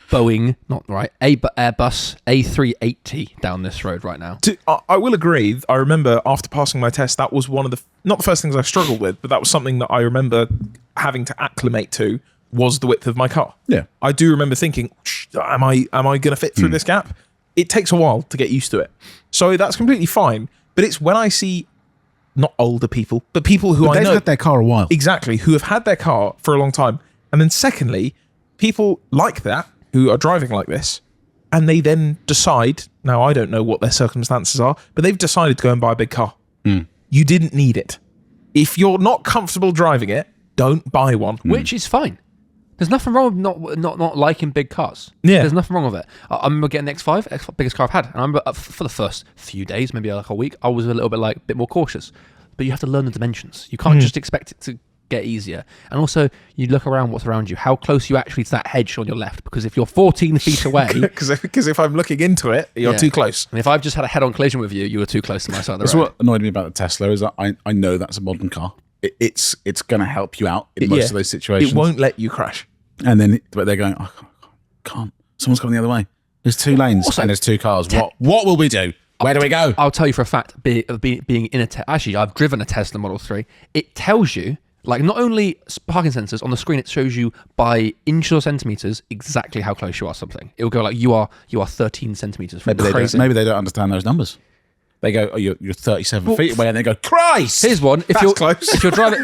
Boeing, not right, Airbus A380 down this road right now. I will agree. I remember after passing my test, that was one of not the first things I struggled with, but that was something that I remember having to acclimate to, was the width of my car. Yeah. I do remember thinking, am I going to fit through this gap? It takes a while to get used to it. So that's completely fine. But it's when I see not older people, but people who I know. They've had their car a while. Exactly, who have had their car for a long time. And then secondly, people like that, who are driving like this, and they then decide, now I don't know what their circumstances are, but they've decided to go and buy a big car. You didn't need it. If you're not comfortable driving it, don't buy one. Which is fine. There's nothing wrong with not liking big cars. Yeah. There's nothing wrong with it. I remember getting the X5, biggest car I've had. And I remember for the first few days, maybe like a week, I was a little bit a bit more cautious. But you have to learn the dimensions. You can't just expect it to get easier. And also, you look around what's around you. How close are you actually to that hedge on your left? Because if you're 14 feet away... Because if I'm looking into it, you're too close. And if I've just had a head-on collision with you, you were too close to my side of the road. That's what annoyed me about the Tesla, is that I know that's a modern car. It's going to help you out in most of those situations. It won't let you crash. And then but they're going, I can't. Someone's going the other way. There's 2 lanes Also, and there's 2 cars. What will we do? Where do we go? I'll tell you for a fact, being in a actually, I've driven a Tesla Model 3. It tells you, like, not only parking sensors on the screen, it shows you by inches or centimeters exactly how close you are to something. It will go like you are 13 centimeters from Maybe they don't understand those numbers. They go, you're 37 feet away, and they go, Christ! Here's one. That's close. If you're driving...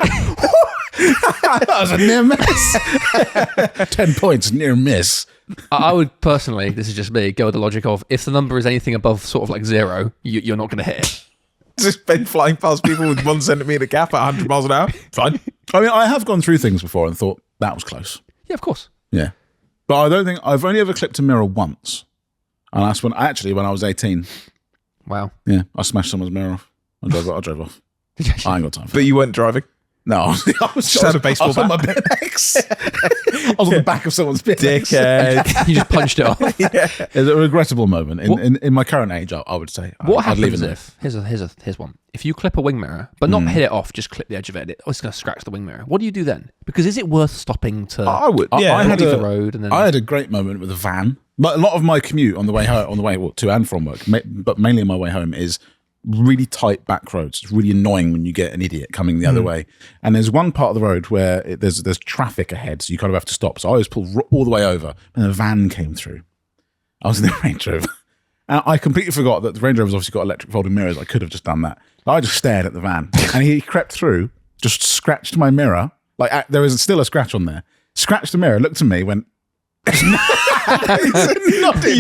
That was a near miss. 10 points, near miss. I would personally, this is just me, go with the logic of, if the number is anything above sort of like 0, you're not going to hit it. Just been flying past people with 1 centimetre gap at 100 miles an hour. Fine. I mean, I have gone through things before and thought, that was close. Yeah, of course. Yeah. But I don't think, I've only ever clipped a mirror once. And that's when I was 18. Wow. Yeah, I smashed someone's mirror off. I drove off. I ain't got time for But you weren't driving. No, I was Just had a baseball on my bat. BMX. I was on the back of someone's BMX. Dickhead. You just punched it off. It's a regrettable moment. In my current age, I would say. What I'd leave happens it there. here's one. If you clip a wing mirror, but not hit it off, just clip the edge of it, it's going to scratch the wing mirror. What do you do then? Because is it worth stopping to... I would. Yeah, I had leave the road and then... I had a great moment with a van. But a lot of my commute on the way to and from work, but mainly on my way home, is really tight back roads. It's really annoying when you get an idiot coming the other way. And there's one part of the road where there's traffic ahead, so you kind of have to stop. So I always pull all the way over, and a van came through. I was in the Range Rover. And I completely forgot that the Range Rover's obviously got electric folding mirrors. I could have just done that. But I just stared at the van, and he crept through, just scratched my mirror. Like, there was still a scratch on there. Scratched the mirror, looked at me, went... He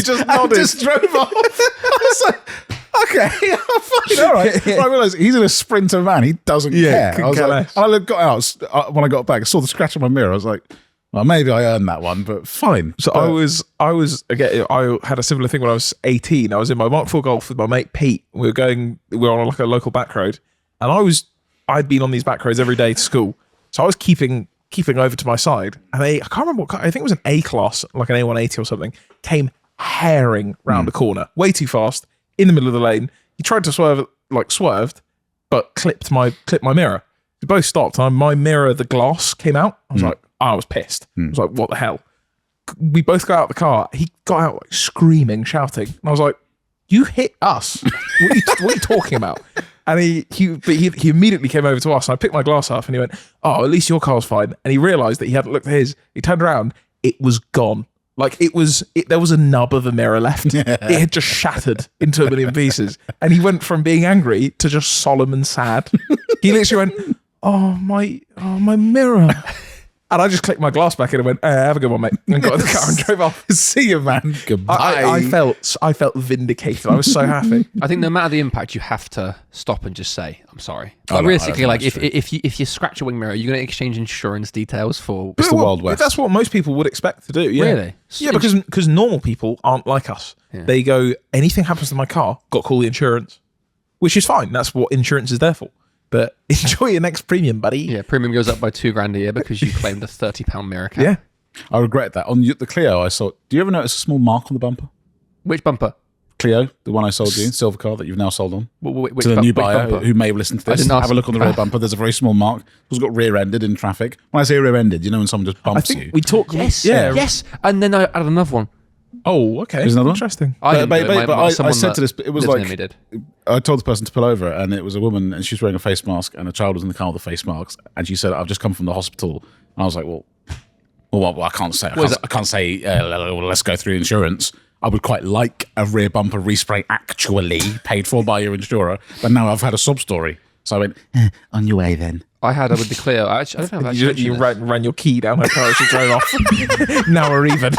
just nodded. Just drove off. I was like, okay, fine, all right. I realised he's in a Sprinter van. He doesn't care. I was like, I got out when I got back. I saw the scratch on my mirror. I was like, well, maybe I earned that one, but fine. So I was again. I had a similar thing when I was 18. I was in my Mark IV Golf with my mate Pete. We were on like a local back road, and I'd been on these back roads every day to school, so I was keeping over to my side, and I can't remember what car, I think it was an A-class, like an A180 or something, came herring round the corner, way too fast, in the middle of the lane. He tried to swerved, but clipped my mirror. We both stopped, and my mirror, the glass came out. I was pissed. I was like, what the hell? We both got out of the car. He got out like screaming, shouting, and I was like, you hit us. What are you talking about? And he immediately came over to us, and I picked my glass off, and he went, oh, at least your car's fine. And he realised that he hadn't looked at his. He turned around, it was gone. Like, there was a nub of a mirror left. It had just shattered into a million pieces. And he went from being angry to just solemn and sad. He literally went, oh, my mirror. And I just clicked my glass back in and went, have a good one, mate. And got in the car and drove off. See you, man. Goodbye. I felt vindicated. I was so happy. I think no matter the impact, you have to stop and just say, I'm sorry. Oh, Like, no, realistically, I like, don't think if you scratch a wing mirror, you're going to exchange insurance details for... It's the Wild West. That's what most people would expect to do. Yeah. Really? Yeah, because normal people aren't like us. Yeah. They go, anything happens to my car, got to call the insurance, which is fine. That's what insurance is there for. But enjoy your next premium, buddy. Yeah, premium goes up by $2,000 a year because you claimed a £30 mirror cap. Yeah. I regret that. On the Clio, I saw... Do you ever notice a small mark on the bumper? Which bumper? Clio, the one I sold you, silver car that you've now sold on. Which To the new which buyer bumper? who may have listened to I this. didn't ask- Have a look on the rear bumper. There's a very small mark. It was got rear-ended in traffic. When I say rear-ended, you know when someone just I bumps think you. we talked. Yes, Yeah. yes. And then I added another one. Oh, okay. There's another one? Interesting. I didn't do it. But I Someone said that to this, it was lives like, near me did. I told the person to pull over, and it was a woman, and she was wearing a face mask, and a child was in the car with a face mask, and she said, "I've just come from the hospital." And I was like, "Well, I can't say. I can't say. Let's go through insurance. I would quite like a rear bumper respray actually paid for by your insurer, but now I've had a sob story." So I went, "On your way then." I had with the Clio. I don't know if I've You actually ran your key down her car as she drove off. Now we're even.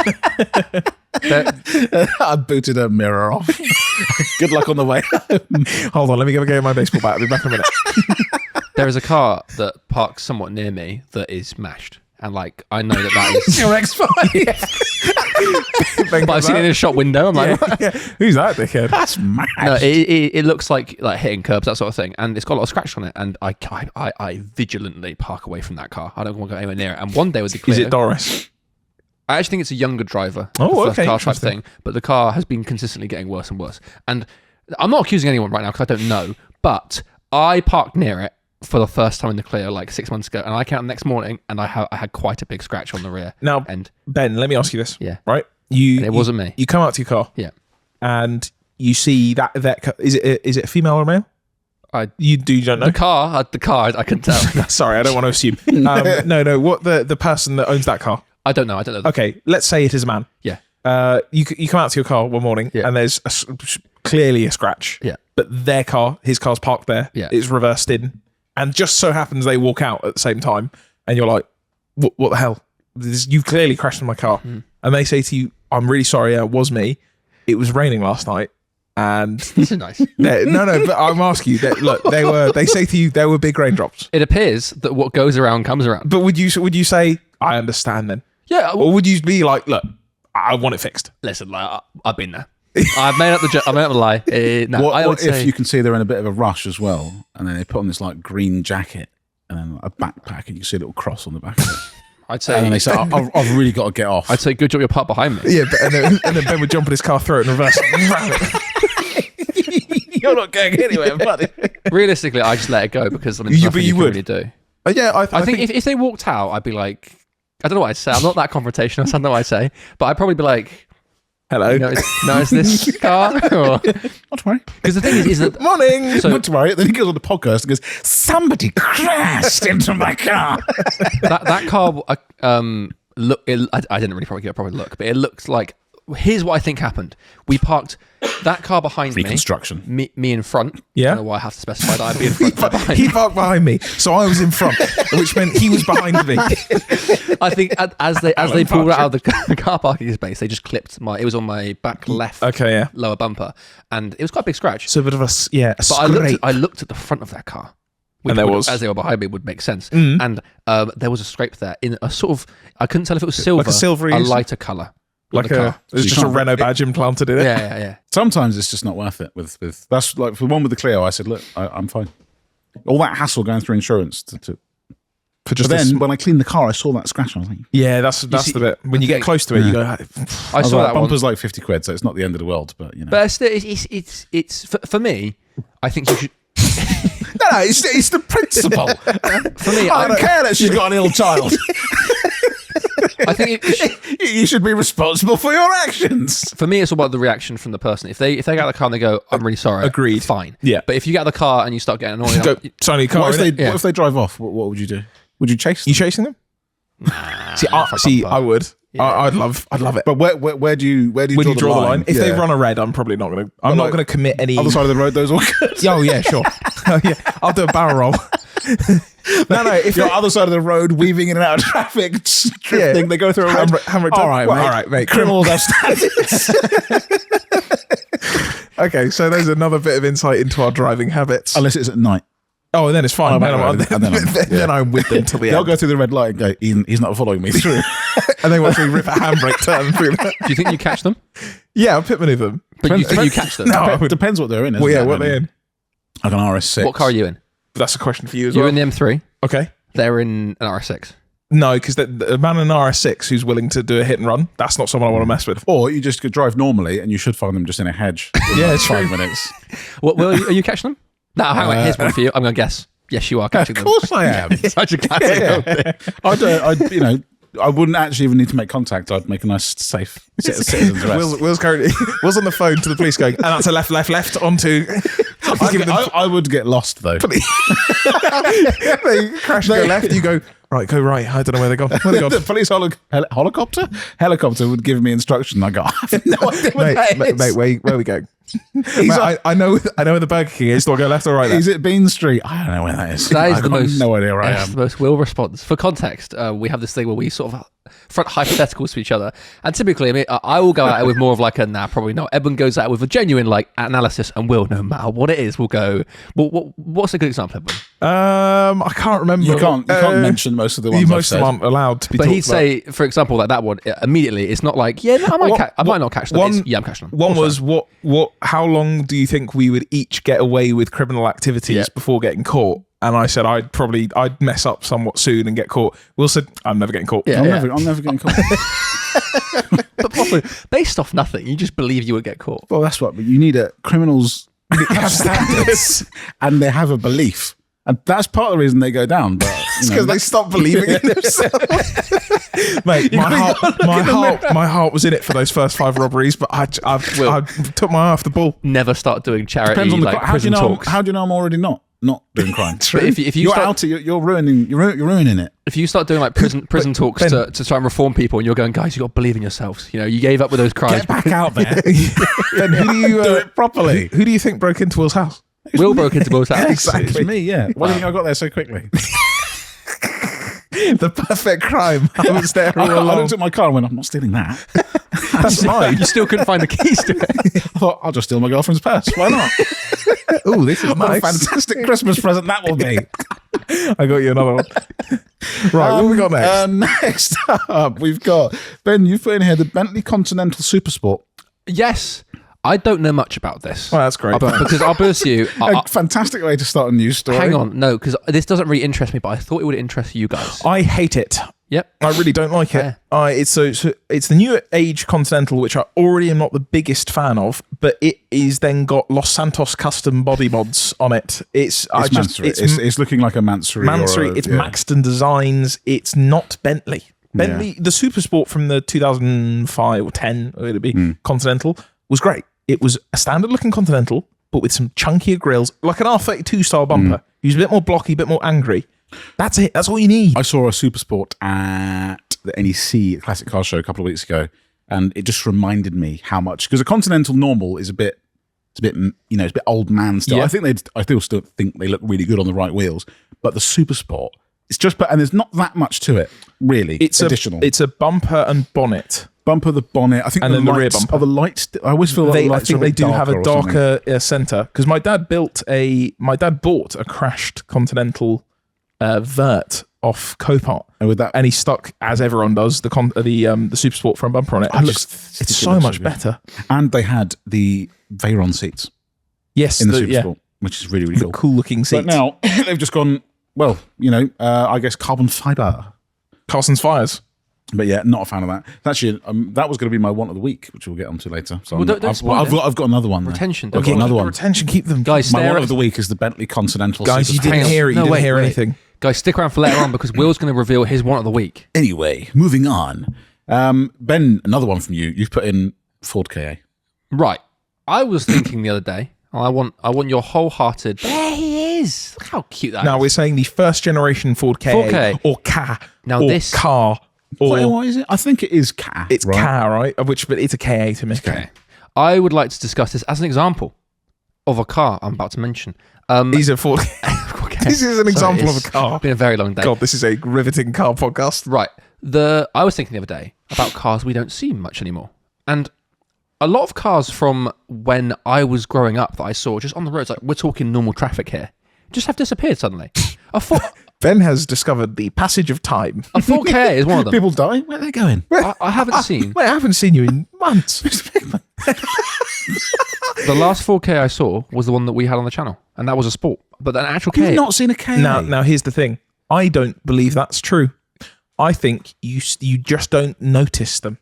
I booted her mirror off. Good luck on the way home. Hold on, let me go get my baseball bat. I'll be back in a minute. There is a car that parks somewhat near me that is smashed. And like, I know that is... Your X5. But I've seen it in a shop window. I'm like, Yeah. Who's that dickhead? That's mad. no, it looks like hitting curbs, that sort of thing. And it's got a lot of scratch on it. And I vigilantly park away from that car. I don't want to go anywhere near it. And one day with the Clio... Is it Doris? I actually think it's a younger driver. Oh, first okay, car type interesting. thing. But the car has been consistently getting worse and worse. And I'm not accusing anyone right now because I don't know. But I parked near it for the first time in the Clio like 6 months ago, and I came out the next morning and I had quite a big scratch on the rear. Now, and Ben, let me ask you this. Yeah. Right? And it wasn't me. You come out to your car. Yeah. And you see that is it a female or a male? You don't know. The car, I couldn't tell. Sorry, I don't want to assume. No. What the person that owns that car? I don't know. Okay, let's say it is a man. Yeah. You come out to your car one morning and there's clearly a scratch. Yeah. But his car's parked there. Yeah. It's reversed in, and just so happens they walk out at the same time, and you're like, "What the hell? You've clearly crashed in my car." And they say to you, "I'm really sorry. It was me. It was raining last night." And This is nice. no, but I'm asking you. Look, they say to you there were big raindrops. It appears that what goes around comes around. But would you say I understand then? Yeah. Or would you be like, look, I want it fixed? Listen, like, I've been there. I've made up the lie. No, I would What if say you can see they're in a bit of a rush as well, and then they put on this like green jacket and then a backpack, and you see a little cross on the back of it, I'd say and then they say, "I've really got to get off." I'd say good job you're parked behind me. Yeah, but and then Ben would jump in his car, throw it in reverse. You're not going anywhere, buddy. Realistically, I just let it go because I mean, You- nothing but you you can would. really do. Yeah, I think if they walked out, I'd be like, I don't know what I'd say. I'm not that confrontational. So I don't know what I'd say, but I'd probably be like, hello. notice this car? Not to worry. Because the thing is that Morning. So- Not to worry. Then he goes on the podcast and goes, "Somebody crashed into my car." that car, look, I didn't really probably get a proper look, but it looks like. Here's what I think happened. We parked that car behind Reconstruction. me in front. Yeah. I don't know why I have to specify that I'd be in front. they're behind He me. parked behind me, so I was in front, which meant he was behind me. I think as they pulled out of the car parking space, they just clipped it was on my back left Okay, yeah. lower bumper, and it was quite a big scratch. So a bit of a But scrape. I looked at the front of that car. Which And there would, was- as they were behind me, would make sense. And there was a scrape there in a sort of, I couldn't tell if it was silver, Like a silvery- a lighter colour. like the car. there's So you just a can't- Renault badge implanted in it. Yeah. Sometimes it's just not worth it. With that's like for the one with the Clio. I said, "Look, I'm fine." All that hassle going through insurance to For just But a then when I cleaned the car, I saw that scratch. And I was like, yeah, that's see- the bit. When you the get thing- close to it, you go, I I was saw like, that one. bumper's like 50 quid, so it's not the end of the world. But you know, But it's for me, I think you should. no, it's the principle. For me, I don't care that she's got an ill child. I think You should be responsible for your actions. for me, it's all about the reaction from the person. If they get out of the car and they go, "I'm really sorry," Agreed. fine. Yeah. But if you get out of the car and you start getting annoyed, go, Sony car. What if, innit? what if they drive off? What would you do? Would you chase them? You chasing them? See, I would. I'd love it. But where do you Would you draw the line? If they Yeah. run a red, I'm probably not going to. I'm not like, going to commit any. Other side of the road, those all good. Oh yeah, sure. Oh, yeah, I'll do a barrel roll. no. If You're they- other side of the road, weaving in and out of traffic, drifting. They go through a red. Hammer all right, well, mate. all right, mate. Criminals have standards. Okay, so there's another bit of insight into our driving habits. Unless it's at night. Oh, then it's fine. Oh, Then, right, I'm, right, then I'm with them till the They'll end. go through the red light and go, he's not following me through. And they watch me rip a handbrake turn through that. do you think you catch them? Yeah, I'll pit maneuver them. But you think you catch them? No, I would. Depends what they're in. Well, isn't yeah, it? what are they in? Like an RS6. What car are you in? That's a question for you as You're well. in the M3. Okay. They're in an RS6. No, because the man in an RS6 who's willing to do a hit and run, that's not someone I want to mess with. Or you just could drive normally and you should find them just in a hedge. In Yeah, like it's 5 true. minutes. Well, are you catching them? No, hang on. Here's one for you. I'm going to guess. Yes, you are catching Of them. course I am. Such a classic. I wouldn't actually even need to make contact. I'd make a nice, safe citizen's arrest. Will's on the phone to the police going, and that's a left onto... I would get lost, though. They crash and go left, you go right. I don't know where they're gone. The police helicopter would give me instruction. I go, I have no idea what that is. Mate, where are we going? I know where the Burger King is. Do I go left or right there? Is it Bean Street? I don't know where that is. That is I've the got most, no idea where I that's am. the most Will response. For context, we have this thing where we sort of front hypotheticals to each other. And typically, I mean, I will go at it with more of like a, nah, probably not. Edmund goes at it with a genuine like analysis, and Will, no matter what it is, will go, what's a good example, Edmund? I can't remember. You can't mention most of the ones I've Most of said. them aren't allowed to be But talked he'd say, for example, like that one, immediately, it's not like, yeah, no, I might not catch them. I'm catching them. One was, how long do you think we would each get away with criminal activities before getting caught? And I said I'd mess up somewhat soon and get caught. Will said, I'm never getting caught. Yeah. I'm never getting caught. But probably based off nothing, you just believe you would get caught. Well, that's what. But you need criminals Have standards. and they have a belief. And that's part of the reason they go down. But It's because they stopped believing in themselves. Mate, my heart was in it for those first 5 robberies, but I took my eye off the ball. Never start doing charity depends on the like how do you prison know? talks. How do you know I'm already not doing crime? But if you you're start, out, you're ruining it. if you start doing like prison talks Ben, to try and reform people, and you're going, guys, you got to believe in yourselves. You know, you gave up with those crimes. Get back out there. Then who do you do it properly. Who do you think broke into Will's house? Will broke into Will's house. It's me. Yeah. Why do you think I got there so quickly? The perfect crime. I was there all I along. looked at my car and went, I'm not stealing that. That's mine. You still couldn't find the keys to it. I thought, I'll just steal my girlfriend's purse. Why not? Oh, this is What a fantastic Christmas present that will be. I got you another one. Right, what have we got next? Next up, we've got, Ben, you've put in here the Bentley Continental Supersport. Yes, I don't know much about this. Well, that's great. Because I'll be honest with you, A fantastic way to start a news story. hang on, no, because this doesn't really interest me, but I thought it would interest you guys. I hate it. Yep. I really don't like it. It's the new age Continental, which I already am not the biggest fan of, but it is then got Los Santos custom body mods on it. It's looking like a Mansory. It's Maxton Designs. It's not Bentley. Bentley, the Supersport from the 2005 or 10, would it be, Continental, was great. It was a standard looking Continental, but with some chunkier grills, like an R32 style bumper. He was a bit more blocky, a bit more angry. That's it. That's all you need. I saw a Supersport at the NEC Classic Car Show a couple of weeks ago, and it just reminded me how much, because a Continental normal is a bit old man style. Yeah. I still think they look really good on the right wheels, but the Supersport, it's just, and there's not that much to it really. It's additional. It's a bumper and bonnet. Bumper, the bonnet. I think And the then the rear lights bumper. are the lights. I always feel like the I lights think are they do have a or something. darker center, because my dad bought a crashed Continental vert off Copart, And with that, and he stuck, as everyone does, the Supersport front bumper on it. It's so much better. And they had the Veyron seats Yes, in the Supersport, which is really, really the cool. cool looking seats. But now they've just gone, well, I guess carbon fiber. Carson's Fires. But yeah, not a fan of that. Actually, that was going to be my want of the week, which we'll get onto later. So Well, don't spoil it. I've got another one. There. Retention. I've got another one. Retention, keep them. Guys, My stare one at- of the week is the Bentley Continental. Guys, you Supersport. didn't hear it. You didn't hear anything. Guys, stick around for later on, because Will's going to reveal his one of the week. Anyway, moving on. Ben, another one from you. You've put in Ford Ka. Right. I was thinking the other day, I want your wholehearted. There he is. Look how cute that Now is. we're saying the first generation Ford Ka, 4K. or Ka, Now or this- car, or What is it? I think it is Ka. it's right? Ka, right? But it's a Ka to me. Okay. I would like to discuss this as an example of a car I'm about to mention. These are Ford. Okay. This is an example of a It's car. been a very long day. God, this is a riveting car podcast. Right. I was thinking the other day about cars we don't see much anymore. And a lot of cars from when I was growing up that I saw just on the roads, like we're talking normal traffic here, just have disappeared suddenly. Ben has discovered the passage of time. A 4K is one of them. People die. Where are they going? I haven't seen. Wait, I haven't seen you in months. The last 4K I saw was the one that we had on the channel, and that was a sport. But an actual K. You've not seen a Ka. Now, here's the thing. I don't believe that's true. I think you just don't notice them.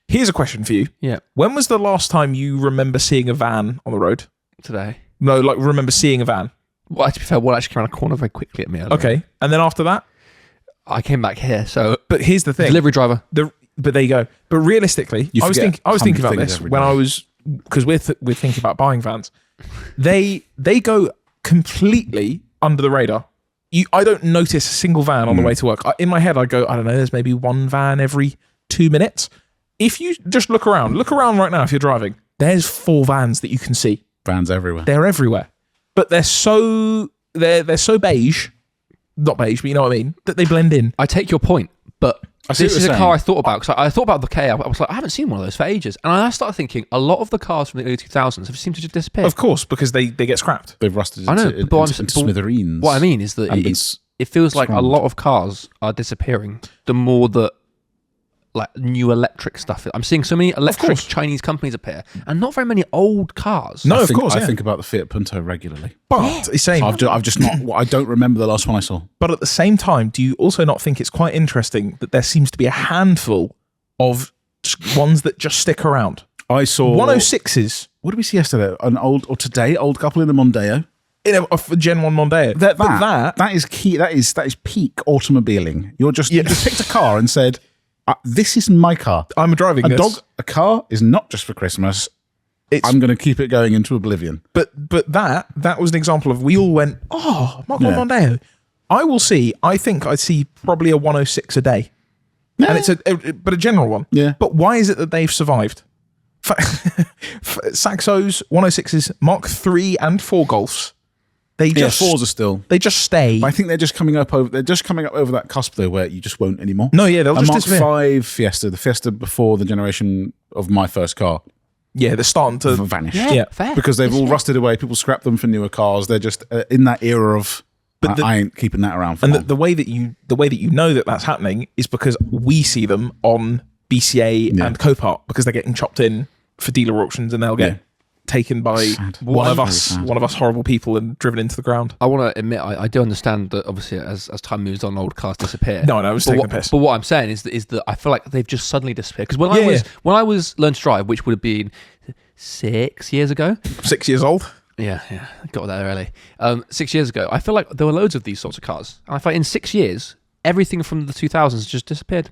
Here's a question for you. Yeah. When was the last time you remember seeing a van on the road? Today. No, like remember seeing a van. Well, to be fair, one actually came around a corner very quickly at me earlier. Okay. And then after that? I came back here, so... But here's the thing. Delivery driver. But there you go. But realistically, I was thinking about this when I was... Because we're thinking about buying vans. They go completely under the radar. I don't notice a single van on the way to work. In my head, I go, I don't know, there's maybe one van every 2 minutes. If you just look around right now if you're driving, there's 4 vans that you can see. Vans everywhere. They're everywhere. But they're so beige, not beige, but you know what I mean, that they blend in. I take your point, but I see this what is you're a car saying. I thought about, because I thought about the K. I was like, I haven't seen one of those for ages. And I started thinking, a lot of the cars from the early 2000s have seemed to just disappear. Of course, because they get scrapped. They've rusted I know, into smithereens. What I mean is that it feels like a lot of cars are disappearing the more that like new electric stuff. I'm seeing so many electric Chinese companies appear, and not very many old cars. No, I of think, course. I think about the Fiat Punto regularly. But it's same. I've just not. I don't remember the last one I saw. But at the same time, do you also not think it's quite interesting that there seems to be a handful of ones that just stick around? I saw 106s. What did we see yesterday? Old couple in the Mondeo. In a Gen 1 Mondeo. That is key. That is peak automobiling. You just picked a car and said, "This is my car. I'm driving this. A car is not just for Christmas. I'm going to keep it going into oblivion." But that was an example of we all went, oh, my God, Mondeo. I think I see probably a 106 a day. Yeah. And it's a general one. Yeah. But why is it that they've survived? Saxos, 106s, Mark 3 and 4 Golfs. They just 4s are still. They just stay. But I think they're just coming up over. They're just coming up over that cusp though, where you just won't anymore. No, yeah, they'll a just Mark disappear. 5 Fiesta, the Fiesta before the generation of my first car, Yeah, they're starting to vanished. Yeah. Fair. Because they've all rusted away. People scrap them for newer cars. They're just in that era of. But I ain't keeping that around for And long. the way that you know that that's happening is because we see them on BCA and Copart because they're getting chopped in for dealer auctions and they'll get taken by one of us horrible people and driven into the ground. I want to admit, I do understand that obviously as time moves on, old cars disappear. No, I was taking the piss. But what I'm saying is that I feel like they've just suddenly disappeared. Because when I was learned to drive, which would have been 6 years ago. 6 years old. Yeah, got there early. 6 years ago, I feel like there were loads of these sorts of cars. And I feel like in 6 years, everything from the 2000s just disappeared.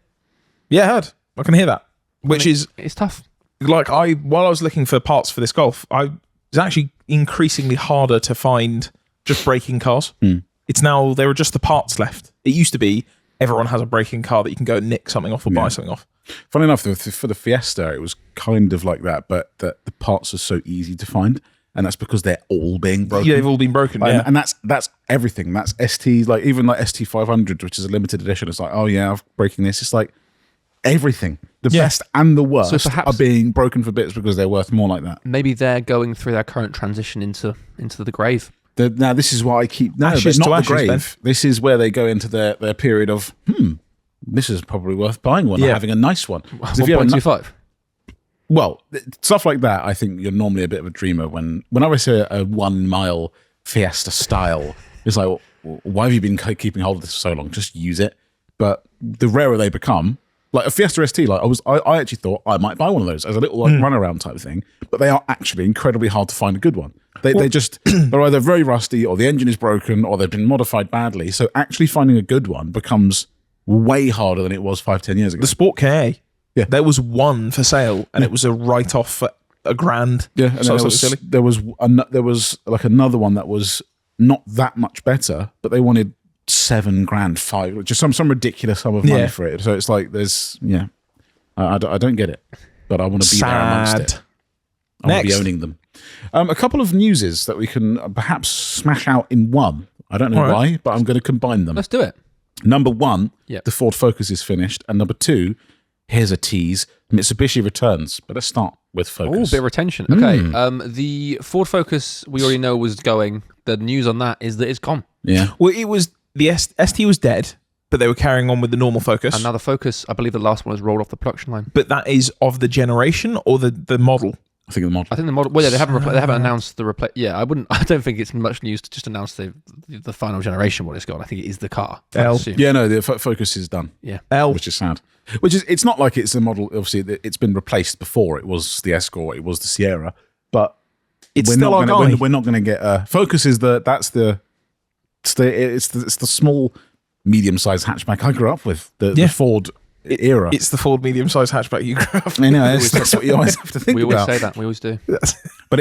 Yeah, I heard. I can hear that. It's tough. Like while I was looking for parts for this Golf, it's actually increasingly harder to find just braking cars. It's now there are just the parts left. It used to be everyone has a braking car that you can go and nick something off or buy something off. Funny enough, for the Fiesta, it was kind of like that, but the parts are so easy to find, and that's because they're all being broken. Yeah, they've all been broken. Like, and that's everything. That's ST, like even like ST500, which is a limited edition. It's like, oh yeah, I'm breaking this. It's like everything. The best and the worst are being broken for bits because they're worth more like that. Maybe they're going through their current transition into the grave. Now this is why I keep ashes but to not ashes, the grave. Ben. This is where they go into their period of this is probably worth buying one or having a nice one. 1.25. Well, stuff like that, I think you're normally a bit of a dreamer. When I was a 1 mile Fiesta style, it's like, well, why have you been keeping hold of this for so long? Just use it. But the rarer they become, like a Fiesta ST, like I actually thought I might buy one of those as a little like runaround type thing. But they are actually incredibly hard to find a good one. They're either very rusty or the engine is broken or they've been modified badly. So actually finding a good one becomes way harder than it was 5-10 years ago. The Sport K. Yeah, there was one for sale, and it was a write-off for $1,000. Yeah, and there was like another one that was not that much better, but they wanted $7,000, $5,000, just some ridiculous sum of money for it. So it's like I don't get it, but I want to be there amongst it. I want to be owning them. A couple of newses that we can perhaps smash out in one. I don't know why, but I'm going to combine them. Let's do it. Number one, the Ford Focus is finished, and number two, here's a tease: Mitsubishi returns. But let's start with Focus. Oh, bit of retention. Okay. The Ford Focus we already know was going. The news on that is that it's gone. Yeah. Well, it was the ST was dead, but they were carrying on with the normal Focus. And now the Focus, I believe the last one was rolled off the production line. But that is of the generation or the model? I think the model. I think the model. Well, yeah, they haven't announced the replace. Yeah, I don't think it's much news to just announce the final generation what it's got. I think it is the car. Yeah, no, the Focus is done. Yeah, which is sad. It's not like it's a model. Obviously, it's been replaced before. It was the Escort. It was the Sierra, but it's still our guy. We're not going to get. Focus is the small, medium-sized hatchback I grew up with. The Ford era. It's the Ford medium-sized hatchback you grew up. I know, that's what you always have to think about. We always say that. We always do. But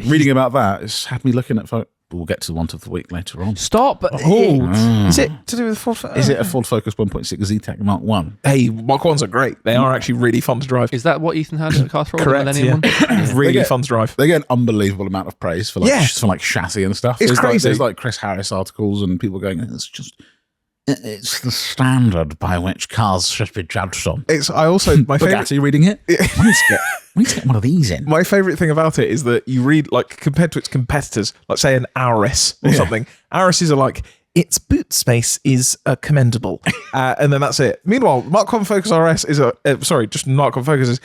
reading about that, it's had me looking at. We'll get to the one of the week later on. Stop. Is it to do with Ford? Is it a Ford Focus 1.6 Z-Tech Mark 1? Hey, Mark 1s are great. They are actually really fun to drive. Is that what Ethan had at the car throw? Correct, the Millennium one? Really fun to drive. They get an unbelievable amount of praise for chassis and stuff. It's crazy. There's like Chris Harris articles and people going, it's the standard by which cars should be judged on. My favorite. Are you reading it? We need to get one of these in. My favorite thing about it is that you read, like, compared to its competitors, like say an Auris or something. Auris are like, its boot space is commendable, and then that's it. Meanwhile, Mark 1 Focus RS is Mark 1 Focus is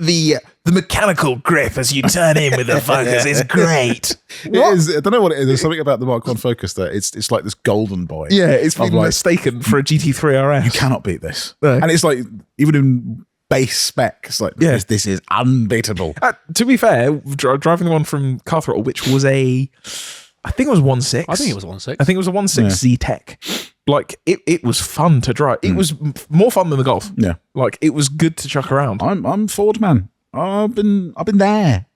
the mechanical grip as you turn in with the Focus is great. It is. I don't know what it is. There's something about the Mark 1 Focus that it's like this golden boy. Yeah, it's been mistaken for a GT3 RS. You cannot beat this. No. And it's like, even in base spec, it's like, this is unbeatable. To be fair, driving the one from Car Throttle, which was I think it was 1.6. I think it was 1.6. I think it was a 1.6 Z-Tech. Like, it was fun to drive. It was more fun than the Golf. Yeah. Like, it was good to chuck around. I'm Ford, man. I've been there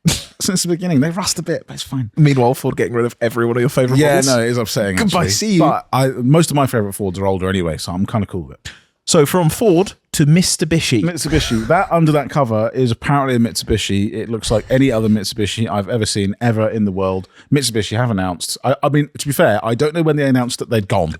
since the beginning. They rust a bit, but it's fine. Meanwhile, Ford getting rid of every one of your favourite models. Yeah, no, it is upsetting. Goodbye, actually. see you. But most of my favourite Fords are older anyway, so I'm kind of cool with it. So from Ford to Mitsubishi. That under that cover is apparently a Mitsubishi. It looks like any other Mitsubishi I've ever seen ever in the world. Mitsubishi have announced. I mean, to be fair, I don't know when they announced that they'd gone.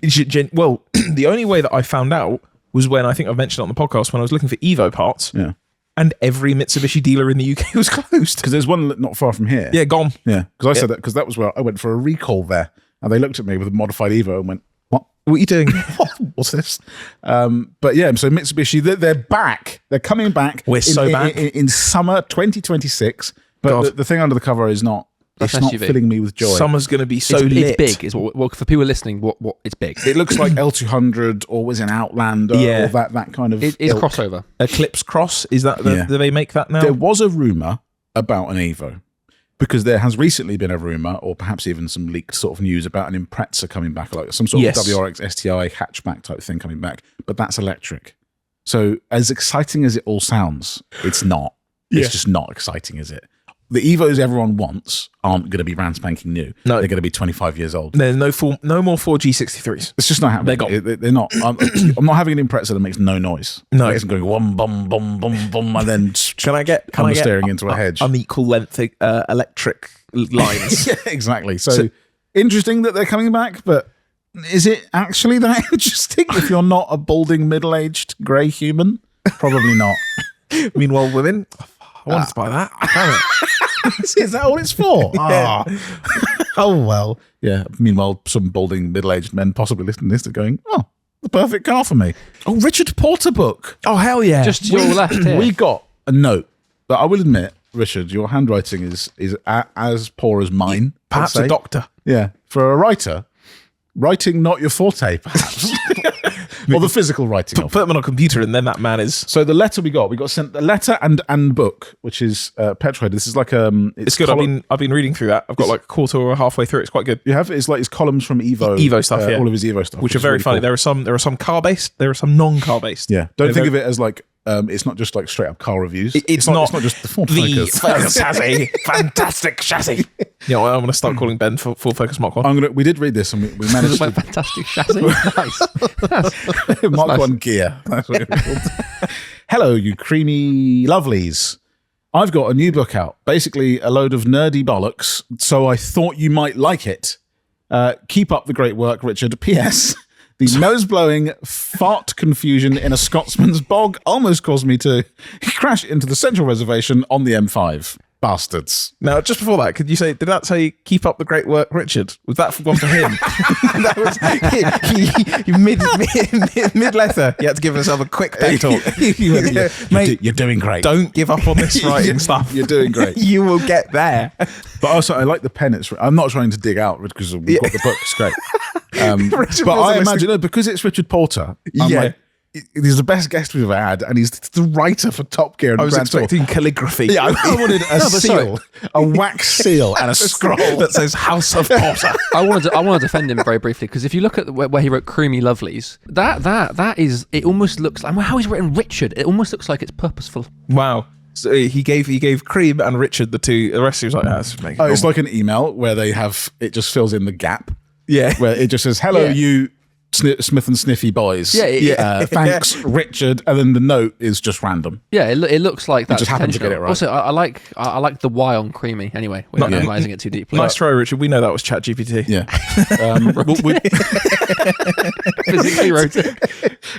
Well, the only way that I found out was when I think I've mentioned it on the podcast when I was looking for Evo parts. Yeah. And every Mitsubishi dealer in the UK was closed. Because there's one not far from here. Yeah, gone. Yeah. Because I said that because that was where I went for a recall there. And they looked at me with a modified Evo and went, what are you doing? What's this? But yeah, so Mitsubishi, they're back. They're coming back. We're back. In summer 2026. But the thing under the cover is not. It's not filling me with joy. Summer's going to be so lit. It's big. Is what for people listening. What it's big. It looks like L200 or was an Outlander or that kind of. It's crossover. Eclipse Cross. Is that? Do they make that now? There was a rumor about an Evo. Because there has recently been a rumour, or perhaps even some leaked sort of news about an Impreza coming back, like some sort of WRX STI hatchback type thing coming back, but that's electric. So as exciting as it all sounds, it's not. It's just not exciting, is it? The Evos everyone wants aren't going to be brand spanking new. No. They're going to be 25 years old. There's no more 4G63s. It's just not happening. They're not. I'm not having an Impreza that makes no noise. No. It's going bum, bum, bum, bum, bum, and then can I get staring into a hedge. Unequal length electric lines. Yeah, exactly. So interesting that they're coming back, but is it actually that interesting if you're not a balding, middle-aged, grey human? Probably not. Meanwhile, women, I wanted to buy that. Damn it. Is that all it's for? Yeah. Oh, well. Yeah. Meanwhile, some balding middle-aged men possibly listening to this are going, oh, the perfect car for me. Oh, Richard Porter book. Oh, hell yeah. Just to your left here. We got a note that I will admit, Richard, your handwriting is as poor as mine. Perhaps a doctor. Yeah. For a writer, writing not your forte, perhaps. Or the physical writing. Put them on a computer, and then that man is. So the letter we got sent a letter and book, which is Petrohead. This is like it's good. I've been reading through that. I've got like a quarter or halfway through. It's quite good. You have it's like his columns from Evo stuff. Yeah, all of his Evo stuff, which are very funny. Cool. There are some car based. There are some non-car based. Yeah, don't think of it as like. It's not just like straight up car reviews. It's not just the Ford Focus. Focus has a fantastic chassis. You know, I'm going to start calling Ben Ford Focus Mark 1. We did read this and we managed to. Fantastic chassis. Nice. Mark 1 gear. That's what it's called. Hello, you creamy lovelies. I've got a new book out. Basically, a load of nerdy bollocks. So I thought you might like it. Keep up the great work, Richard. P.S. The nose-blowing fart confusion in a Scotsman's bog almost caused me to crash into the central reservation on the M5. Bastards. Now, just before that, could you say, did that say, keep up the great work, Richard? Was that one for him? That was mid-letter. You had to give yourself a quick pep talk. Mate, You're doing great. don't give up on this writing stuff. You're doing great. You will get there. But also, I like the pen. I'm not trying to dig out because we've got the book. It's great. Richard But Porter I imagine, listening- because it's Richard Porter, I'm Yeah. like, he's the best guest we've ever had, and he's the writer for Top Gear and I was Grand Tour. expecting calligraphy. Yeah, I wanted a seal, a wax seal, and a scroll. that says House of Porter. I want to defend him very briefly, because if you look at where he wrote "Creamy Lovelies," that is, it almost looks like how he's written Richard. It almost looks like it's purposeful. Wow. So he gave C.R.E.A.M and Richard the two. The rest he was like, this is making It's like an email where they have it just fills in the gap. Yeah. Where it just says, "Hello, Yeah. you Smith and Sniffy boys." Yeah. Thanks, Richard, and then the note is just random. Yeah, it looks like that. just happened to get it right. Also, I like the Y on creamy. Anyway, we're not analysing it too deeply. Nice try, Richard. We know that was ChatGPT. Yeah, Physically wrote it.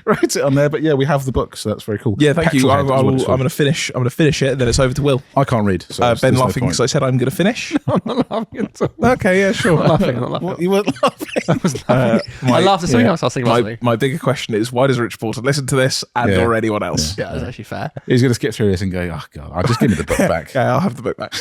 wrote it on there. But yeah, we have the book, so that's very cool. Yeah, thank you. Petrolhead is what it's I'm called. going to finish. I'm going to finish it, and then it's over to Will. I can't read. So Ben there's no laughing point. because I said I'm going to finish. I'm not laughing at all. Okay, yeah, sure. I'm not laughing. What, you weren't laughing. I laughed at something else. I was thinking about something. My bigger question is, why does Richard Porter listen to this and Yeah. or anyone else? Yeah, that's actually fair. He's going to skip through this and go, "Oh God, I'll just give me the book back." Yeah, I'll have the book back.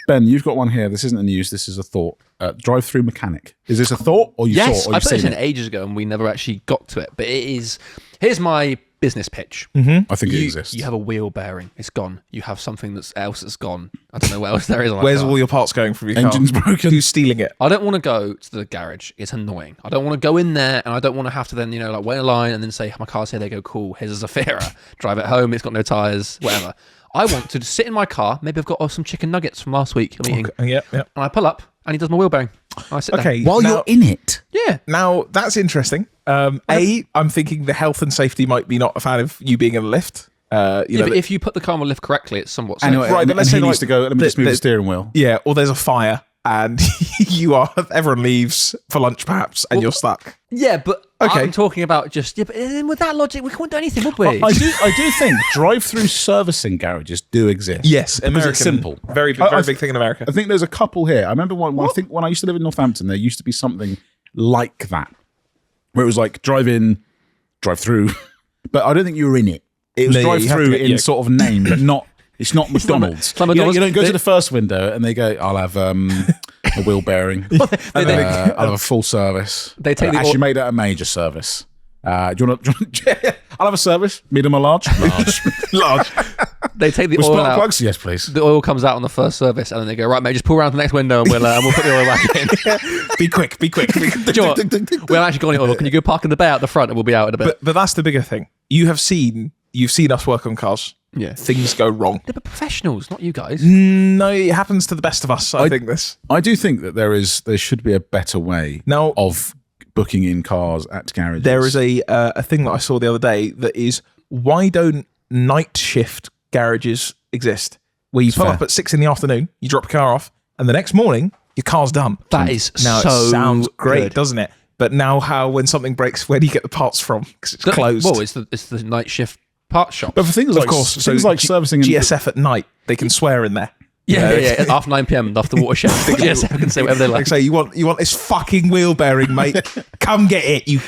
Ben, you've got one here. This isn't a news. This is a thought. Drive-through mechanic. Is this a thought, or you Yes, saw, or I you've put this seen in it? ages ago and we never actually got to it. But it is. Here's my business pitch. I think it You, exists. you have a wheel bearing. It's gone. You have something that's gone. I don't know what else there is on Where's that car. all your parts going from your Engine's car? broken. Who's stealing it? I don't want to go to the garage. It's annoying. I don't want to go in there, and I don't want to have to then, wait in line and then say, my car's here. They go, cool, here's a Zafira. Drive it home. It's got no tyres, whatever. I want to just sit in my car. Maybe I've got some chicken nuggets from last week I'm eating. Yeah. And I pull up, and he does my wheel bearing. I sit Okay. While now, you're in it. there. Yeah. now that's interesting. I'm thinking the health and safety might be not a fan of you being in a lift. But if you put the car on the lift correctly, it's somewhat safe. Anyway, Right, but and let's he say, needs like, to go, let me just move the steering wheel. yeah, or there's a fire and everyone leaves for lunch perhaps, and you're stuck. Yeah, but Okay. I'm talking about just... Yeah, but then with that logic, we couldn't do anything, would we? I do think drive-through servicing garages do exist. Yes, because American, it's simple. Very big thing in America. I think there's a couple here. I remember I think when I used to live in Northampton, there used to be something like that, where it was like drive in, drive through, but I don't think you were in it. It was No, yeah, drive you have through to get- in yeah. sort of name, but not. It's not McDonald's. it's like McDonald's. You don't go to the first window and they go, "I'll have a wheel bearing. I'll have a full service. They take the actually or- made that a major service. Do you want to? I'll have a service, medium or large. Large. They take the With oil spark out. plugs, yes, please. The oil comes out on the first service, and then they go, right, mate, just pull around to the next window, and we'll put the oil back in. Be quick. Do you know what? We haven't actually got any oil. Can you go park in the bay out the front, and we'll be out in a bit? But that's the bigger thing. You've seen us work on cars. Yeah. Things go wrong. They're professionals, not you guys. No, it happens to the best of us. I think this. I do think that there should be a better way Now- of booking in cars at garages. There is a thing that I saw the other day that is, why don't night shift garages exist? Where you pull Fair. up at 6 p.m, you drop your car off, and the next morning your car's done. That is Now so it sounds great, good. doesn't it? But now, when something breaks, where do you get the parts from? Because it's closed. Well, it's the night shift parts shop. but for things of like course, things like servicing and GSF at night, they can swear in there. Yeah. After 9 p.m, after watershed, GSF can say whatever they Like like. say, you want this fucking wheel bearing, mate? Come get it, you.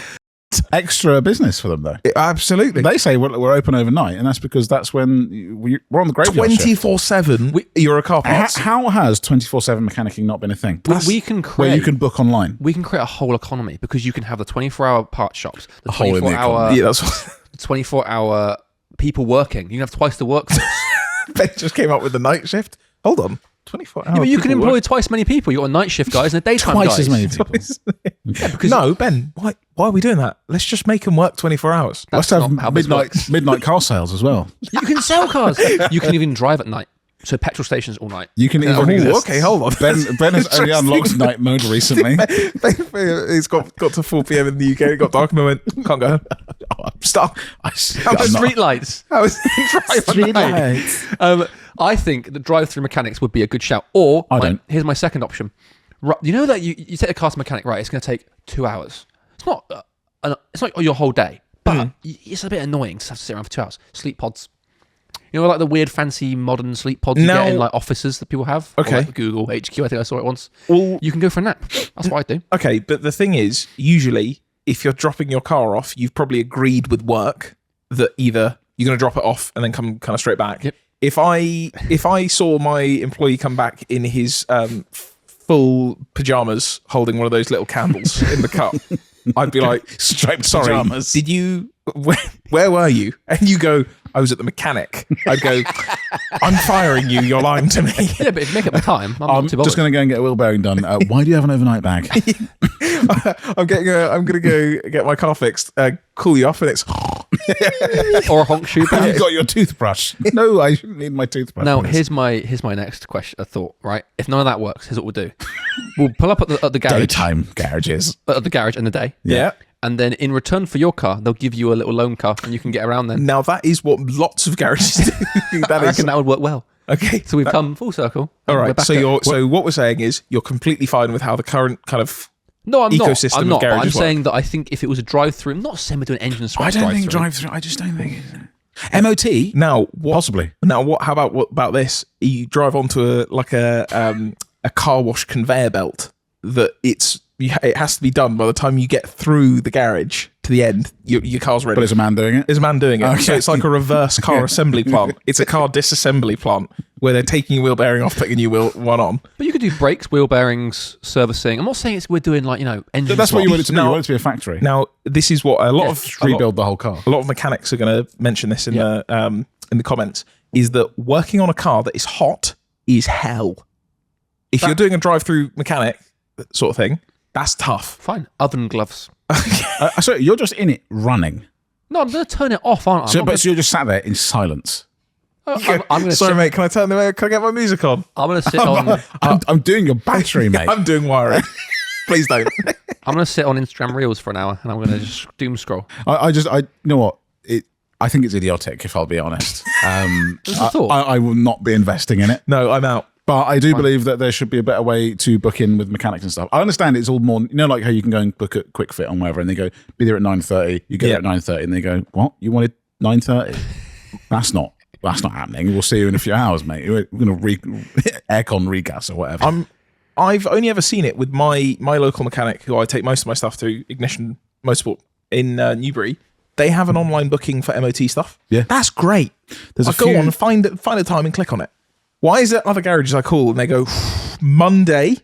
extra business for them though. Absolutely. They say we're open overnight, and that's because that's when we're on the graveyard shift. 24/7. You're a car parts. How has 24/7 mechanicking not been a thing? We can Where create. you can book online. We can create a whole economy because you can have the 24-hour part shops, the hole in the 24-hour, Yeah, that's what 24-hour people working. You can have twice the workforce. Ben just came up with the night shift. Hold on. 24 hours. Yeah, but you can employ twice as many people. You've got a night shift guys and a daytime Twice guys. as many people. Because No, Ben, why are we doing that? Let's just make them work 24 hours. Let's That's have not how this works. midnight car sales as well. you can sell cars. You can even drive at night. So petrol stations all night. You can even. already Ooh, exists. Okay, hold on. Ben has only unlocked night mode recently. It's got to 4 p.m. in the UK. It got dark and I went, can't go home. I'm stuck. I'm Street lights. I was driving at night. I think the drive-through mechanics would be a good shout. Or don't. Here's my second option. Right, you know that you take the car to mechanic, right? It's going to take 2 hours. It's not your whole day, but it's a bit annoying to have to sit around for 2 hours. Sleep pods. You know, like the weird, fancy, modern sleep pods you Now- get in like offices that people have. Okay. Or, like Google HQ. I think I saw it once. Well, You can go for a nap. That's what I do. okay, but the thing is, usually, if you're dropping your car off, you've probably agreed with work that either you're going to drop it off and then come kind of straight back. Yep. If I saw my employee come back in his full pajamas, holding one of those little candles in the cup, I'd be like, Striped "Sorry, pajamas. did you? Where were you?" And you go, "I was at the mechanic." I'd go, "I'm firing you. You're lying to me." Yeah, but if you make up the time, I'm I'm not too bothered. just going to go and get a wheel bearing done. Why do you have an overnight bag? I'm going to go get my car fixed. Call you up, and it's Or a honk shoe bag. You've got your toothbrush. No, I shouldn't need my toothbrush. Now, for this. here's my next question. A thought, right? If none of that works, here's what we'll do. We'll pull up at the garage, Daytime garages. at the garage in the day, yeah. and then in return for your car, they'll give you a little loan car, and you can get around. Then Now that is what lots of garages do. I That is reckon that would work well. okay. So we've come full circle. All and we're right. back So at- so what we're saying is you're completely fine with how the current kind of no, I'm ecosystem not. I'm of not. But I'm garages work. saying that I think if it was a drive-through, I'm not saying we're doing engine swap. I don't think drive-through. drive-through. I just don't think it's MOT. now what, Possibly. Now what? How about what about this? You drive onto a car wash conveyor belt that it has to be done by the time you get through the garage to the end. Your car's ready. But is a man doing it? There's a man doing it. Okay. So it's like a reverse car assembly plant. It's a car disassembly plant where they're taking your wheel bearing off, putting a new one on. But you could do brakes, wheel bearings, servicing. I'm not saying we're doing like engine. That's what you want it to be. Now- You want it to be a factory. Now, this is what a lot Just rebuild the whole car. a lot of mechanics are going to mention this in the comments. Is that working on a car that is hot is hell. If you're doing a drive-through mechanic sort of thing, that's tough. Fine. Oven gloves. So you're just in it running. No, I'm going to turn it off, aren't I? So you're just sat there in silence. I'm going to Sorry, sit, mate. Can I get my music on? I'm going to sit on. I'm doing your battery, mate. I'm doing wiring. Please don't. I'm going to sit on Instagram Reels for an hour, and I'm going to just doom scroll. I you know what? I think it's idiotic, if I'll be honest. Just a thought. I will not be investing in it. No, I'm out. But I do believe that there should be a better way to book in with mechanics and stuff. I understand it's all more, like how you can go and book at Quick Fit on whatever, and they go, be there at 9:30. You get there at 9:30, and they go, what? You wanted 9:30? That's not happening. We'll see you in a few hours, mate. We're going to aircon regas or whatever. I've only ever seen it with my local mechanic, who I take most of my stuff to, Ignition Motorsport in Newbury. They have an online booking for MOT stuff. Yeah. That's great. There's I a go few- on and find a time and click on it. Why is there other garages I call and they go, Monday,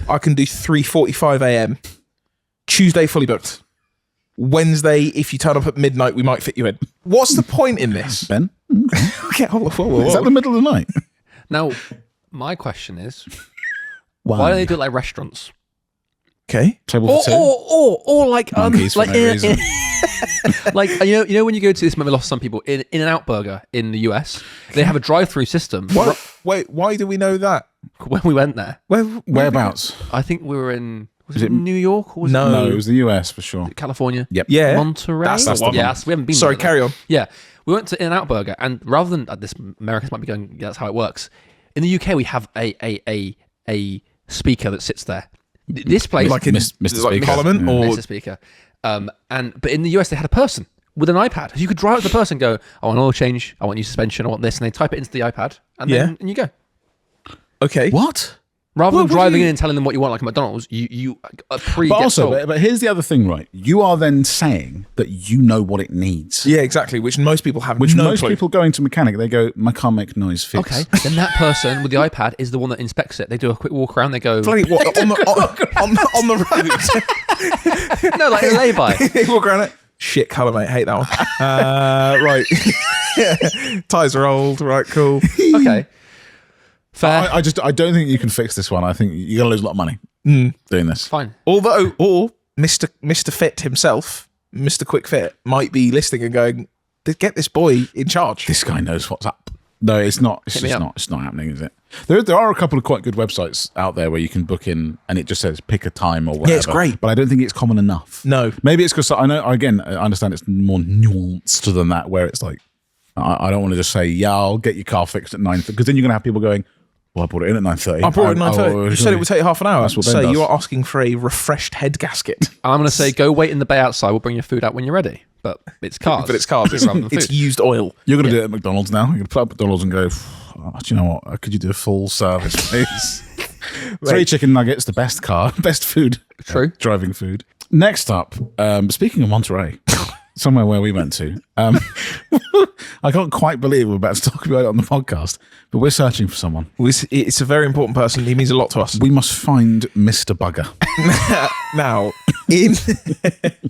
I can do 3:45 a.m. Tuesday, fully booked. Wednesday, if you turn up at midnight, we might fit you in. What's the point in this? Ben? Okay, hold on, whoa. Is that the middle of the night? Now, my question is, Why? why do they do it like restaurants? Okay. Table Or, for two? or like Monkeys for like no reason. like you know when you go to this, might be lost some people in In-N-Out Burger in the US, they have a drive-through system. Wait, why do we know that? When we went there, Whereabouts? I think we were in was it New York or was No. No, it was the US for sure. it California? Yep. Yeah. Monterey. That's the one. Yeah, we haven't been. Sorry, there. carry on. Yeah, we went to In-N-Out Burger, and rather than this, Americans might be going, yeah, that's how it works. In the UK, we have a speaker that sits there. This place, Like in Mr. like Speaker. Parliament Yeah. or Mr. Speaker, but in the US, they had a person with an iPad. You could drive up the person, and go, I want an oil change, I want new suspension, I want this, and they type it into the iPad, and then and you go. okay. What? Rather Well, than what do driving you- in and telling them what you want, like at McDonald's, you pre. But get also, told. but here's the other thing, right? You are then saying that you know what it needs. Yeah, exactly. Which most people have Which no most clue. people going to mechanic, they go, my car make noise fix. Okay, then that person with the iPad is the one that inspects it. They do a quick walk around. They go, Bloody what on the road? no, like a lay-by. They walk around it. Shit colour, mate. Hate that one. Right. Tires are old. Right, cool. Okay, fair, I don't think you can fix this one. I think you're going to lose a lot of money doing this. fine. Although, or Mr. Fit himself, Mr. Quick Fit, might be listening and going, get this boy in charge. This guy knows what's up. No, it's not. It's Hit me just up. not. It's not happening, is it? There are a couple of quite good websites out there where you can book in, and it just says pick a time or whatever. it's great. but I don't think it's common enough. No. Maybe it's because I understand it's more nuanced than that, where it's like I don't want to just say, yeah, I'll get your car fixed at 9:30, because then you're going to have people going, well, I brought it in at 9:30. I brought it at 9:30. You said it would take half an hour. That's what Ben So does. you are asking for a refreshed head gasket. I'm going to say, go wait in the bay outside. We'll bring your food out when you're ready. but it's cars. But it's cars. rather than It's food. used oil. You're going to do it at McDonald's now. You're going to put up McDonald's and go, oh, do you know what? Could you do a full service, please? 3 chicken nuggets, the best food. True. Driving food. Next up, speaking of Monterey, somewhere where we went to, I can't quite believe we're about to talk about it on the podcast, but we're searching for someone. It's a very important person. He means a lot to us. We must find Mr. Bugger. Now,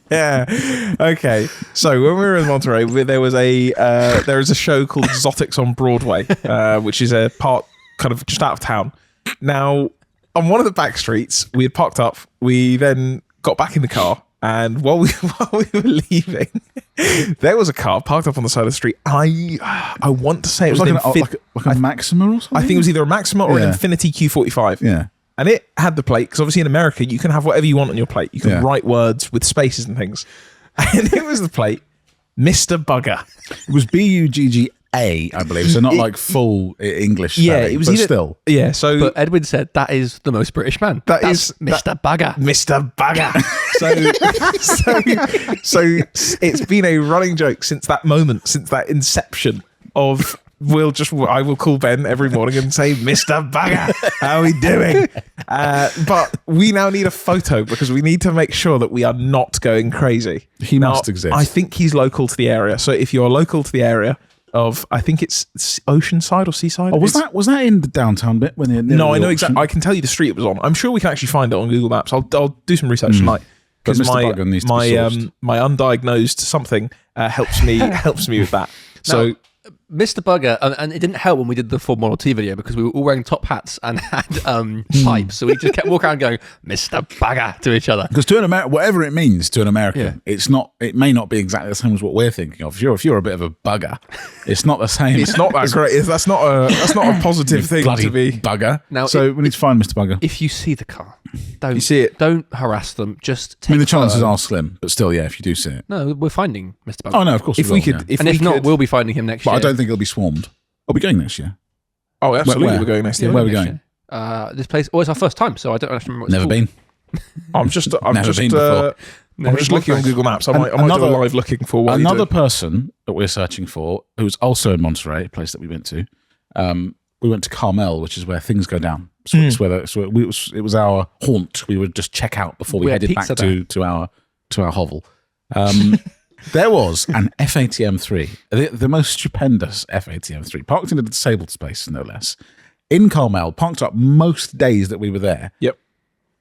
yeah. Okay. So when we were in Monterey, there is a show called Exotics on Broadway, which is a part kind of just out of town. Now, on one of the back streets, we had parked up. We then got back in the car, and while we were leaving, there was a car parked up on the side of the street. I want to say it was like a Maxima or something? I think it was either a Maxima or an Yeah. Infiniti Q45. Yeah. And it had the plate, because obviously in America, you can have whatever you want on your plate. You can Yeah. write words with spaces and things. And it was the plate, Mr. Bugger. It was Bugga, I believe, so not like full English Yeah, spelling, it was but either, still. Yeah, so But Edwin said that is the most British man. That's Mr. Bugger. Mr. Bugger. so it's been a running joke since that moment, since that inception of I will call Ben every morning and say, Mr. Bugger, how are we doing? But we now need a photo because we need to make sure that we are not going crazy. He must exist. I think he's local to the area. So if you're local to the area of, I think it's Oceanside or Seaside. Oh, was that in the downtown bit? No, I know exactly. I can tell you the street it was on. I'm sure we can actually find it on Google Maps. I'll do some research tonight. But Because Mr. Bugger needs to be sourced. my undiagnosed something helps me with that. So Mr. Bugger, and it didn't help when we did the Ford Model T video because we were all wearing top hats and had pipes. So we just kept walking around going, Mr. Bugger to each other. Because to an American, whatever it means to an American, Yeah. it may not be exactly the same as what we're thinking of. If you're a bit of a bugger, it's not the same. it's not that great. That's not a positive thing bloody to be. bugger. Now, So we need to find Mr. Bugger. If you see the car, don't You see it? Don't harass them. Just take I mean, the chances photo. are slim, but still, yeah, if you do see it. No, we're finding Mr. Bugger. Oh, no, of course If we we will, could, yeah. and if not, we'll be finding him next But year. I don't think it'll be swarmed. Are we going next year? oh, absolutely, Where? we're going next year. Where are we Next going? year. This place. Oh, it's our first time, so I don't actually remember. What it's Never called. been. I'm just been before. I'm just looking on Google Maps. I might do a live looking for what Another person that we're searching for, who's also in Monterey, a place that we went to. We went to C.R.E.A.M, which is where things go down. So it's where it was our haunt. We would just check out before we We had headed back pizza there. to our hovel. There was an F-ATM3, the most stupendous F-ATM3, parked in a disabled space, no less, in C.R.E.A.M, parked up most days that we were there. Yep.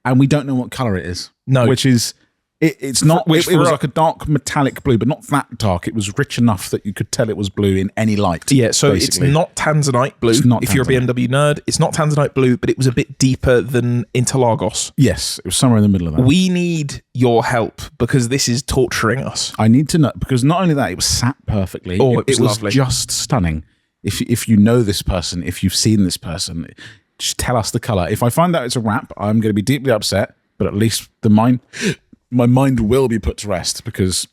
And we don't know what colour it is. No. Which is, it's not, Which it was for- like a dark metallic blue, but not that dark. It was rich enough that you could tell it was blue in any light. Yeah, so basically. it's not Tanzanite blue. It's not if you're a Tanzanite. BMW nerd, it's not Tanzanite blue, but it was a bit deeper than Interlagos. Yes, it was somewhere in the middle of that. We need your help because this is torturing us. I need to know, because not only that, it was sat perfectly. Oh, it was was lovely. just stunning. If you know this person, if you've seen this person, just tell us the colour. If I find out it's a wrap, I'm going to be deeply upset, but at least my mind will be put to rest because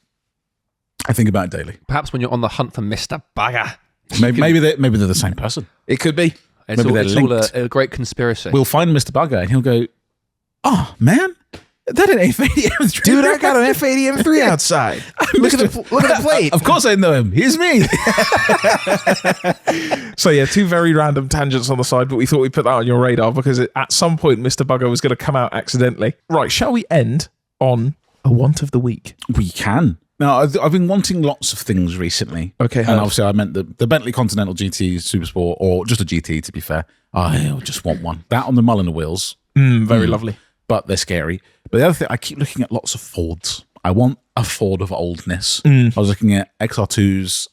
I think about it daily. Perhaps when you're on the hunt for Mr. Bugger, Maybe they're the same person. It could be. it's Maybe all, they're it's all linked. a great conspiracy. We'll find Mr. Bugger and he'll go, "Oh man, that an F-ATM3, Dude, I got an F-ATM3 outside. Look at the plate. Of course I know him. Here's me." So yeah, two very random tangents on the side, but we thought we'd put that on your radar because at some point Mr. Bugger was going to come out accidentally. Right, shall we end on a want of the week? We can. Now, I've been wanting lots of things recently. Okay, and obviously I meant the Bentley Continental GT Supersport, or just a GT to be fair. I just want one. That on the Mulliner wheels, Very lovely. but they're scary. But the other thing, I keep looking at lots of Fords. I want a Ford of oldness. I was looking at XR2s,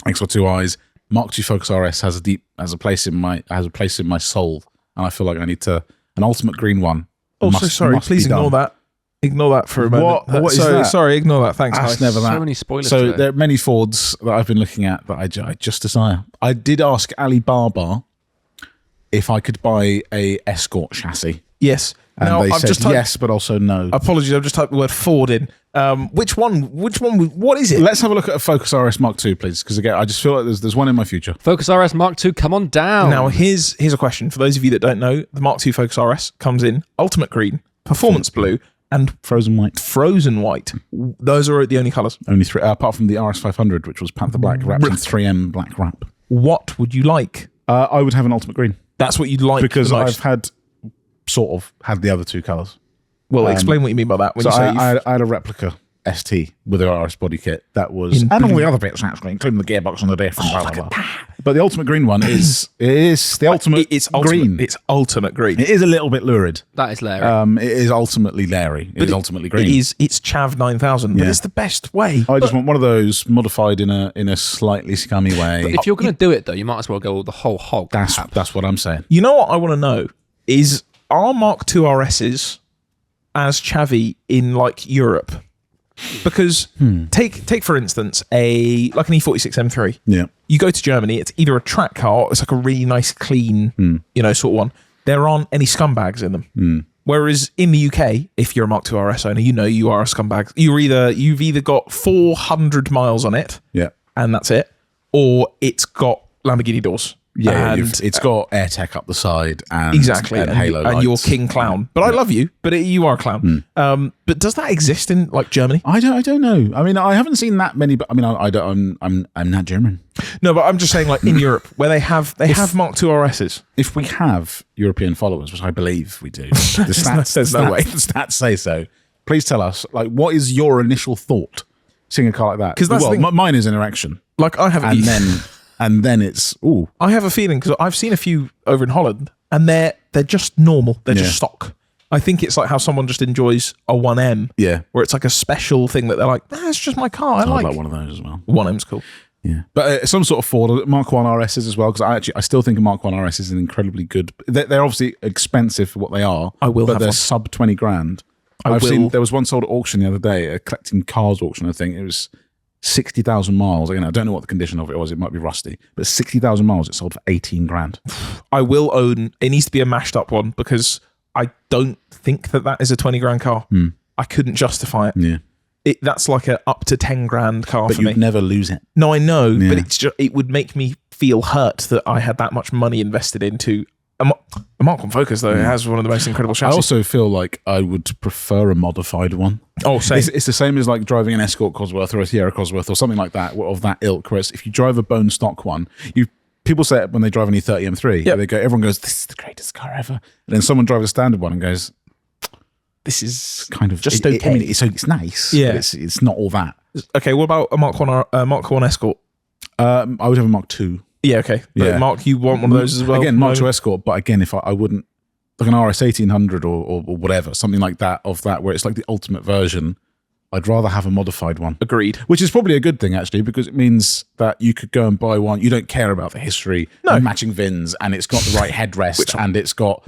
XR2Is. Mark II Focus RS has a place in my soul, and I feel like I need an ultimate green one. Also, sorry, please ignore that. Ignore that for a moment. What is that? Sorry, ignore that. Thanks, That's guys. never so that. many spoilers. So today. there are many Fords that I've been looking at that I just desire. I did ask Alibaba if I could buy a Escort chassis, Yes. and Now, they I've said just typed, yes, but also no. apologies, I've just typed the word Ford in. Which one? What is it? Let's have a look at a Focus RS Mark II, please, because again, I just feel like there's one in my future. Focus RS Mark II, come on down. Now, here's a question. For those of you that don't know, the Mark II Focus RS comes in ultimate green, performance blue, and Frozen white. frozen white. Those are the only colours. Only three, apart from the RS500, which was Panther Black wrapped in 3M black wrap. What would you like? I would have an ultimate green. That's what you'd like Because the most. I've had the other two colours. Well, explain what you mean by that. When So you say I had a replica ST with the RS body kit that was, and all the other bits actually, including the gearbox and the diff and blah, blah, blah. But the ultimate green one is the ultimate green. It's ultimate green. It is a little bit lurid. That is Larry. It is ultimately Larry. It is ultimately green. It's Chav 9000, but Yeah. it's the best way. I just want one of those modified in a slightly scummy way. If you're going to do it, though, you might as well go the whole hog. That's what I'm saying. You know what I want to know is, are Mark II RSs as chavvy in like Europe? Because take for instance like an E46 M3. Yeah. You go to Germany, it's either a track car or it's like a really nice, clean, sort of one. There aren't any scumbags in them. Whereas in the UK, if you're a Mark II RS owner, you know you are a scumbag. You've either got 400 miles on it, Yeah. and that's it, or it's got Lamborghini doors. Yeah, and it's got AirTech up the side and exactly, and and, halo and you're lights. king clown. But I love you, but you are a clown. But does that exist in like Germany? I don't know. I mean, I haven't seen that many, but I mean, I don't. I'm not German. No, but I'm just saying, like in Europe, where they have Mark II RSs. If we have European followers, which I believe we do, the stats, there's no way. The stats say so. Please tell us, like, what is your initial thought seeing a car like that? 'Cause that's the thing. Mine is interaction, Like I have, and then it's ooh. I have a feeling because I've seen a few over in Holland, and they're just normal. They're just stock. I think it's like how someone just enjoys a 1M. Yeah. Where it's like a special thing that they're like, it's just my car. I I'd like one of those as well. 1M's cool. Yeah, but some sort of Ford Mark 1 RSs as well, because I still think a Mark 1 RS is an incredibly good. They're obviously expensive for what they are. I will but have they're one. sub 20 grand. will. Seen there was one sold at auction the other day, a collecting cars auction. I think it was 60,000 miles. Again, I don't know what the condition of it was. It might be rusty, but 60,000 miles. It sold for 18 grand. I will own. It needs to be a mashed up one because I don't think that is a 20 grand car. I couldn't justify it. Yeah, That's like a up to 10 grand car but for me. you'd never lose it. No, I know, Yeah. but it's just it would make me feel hurt that I had that much money invested into a Mark 1 Focus. Though it has one of the most incredible I chassis. also feel like I would prefer a modified one. Oh, same. It's the same as like driving an Escort Cosworth or a Sierra Cosworth or something like that, of that ilk. Whereas if you drive a bone stock one, people say it when they drive an E30 M3. Yep. Everyone goes, "This is the greatest car ever." And then someone drives a standard one and goes, This is "Kind of just I okay." mean, it's nice. Yeah. but it's not all that. Okay, what about a Mark 1 Escort? I would have a Mark II. Yeah, okay. But Yeah. Mark, you want one of those as well? Again, Mark No? II Escort, but again, if I wouldn't like an RS 1800 or whatever, something like that where it's like the ultimate version. I'd rather have a modified one. Agreed. Which is probably a good thing, actually, because it means that you could go and buy one. You don't care about the history, and matching VINs, and it's got the right headrest, and it's got,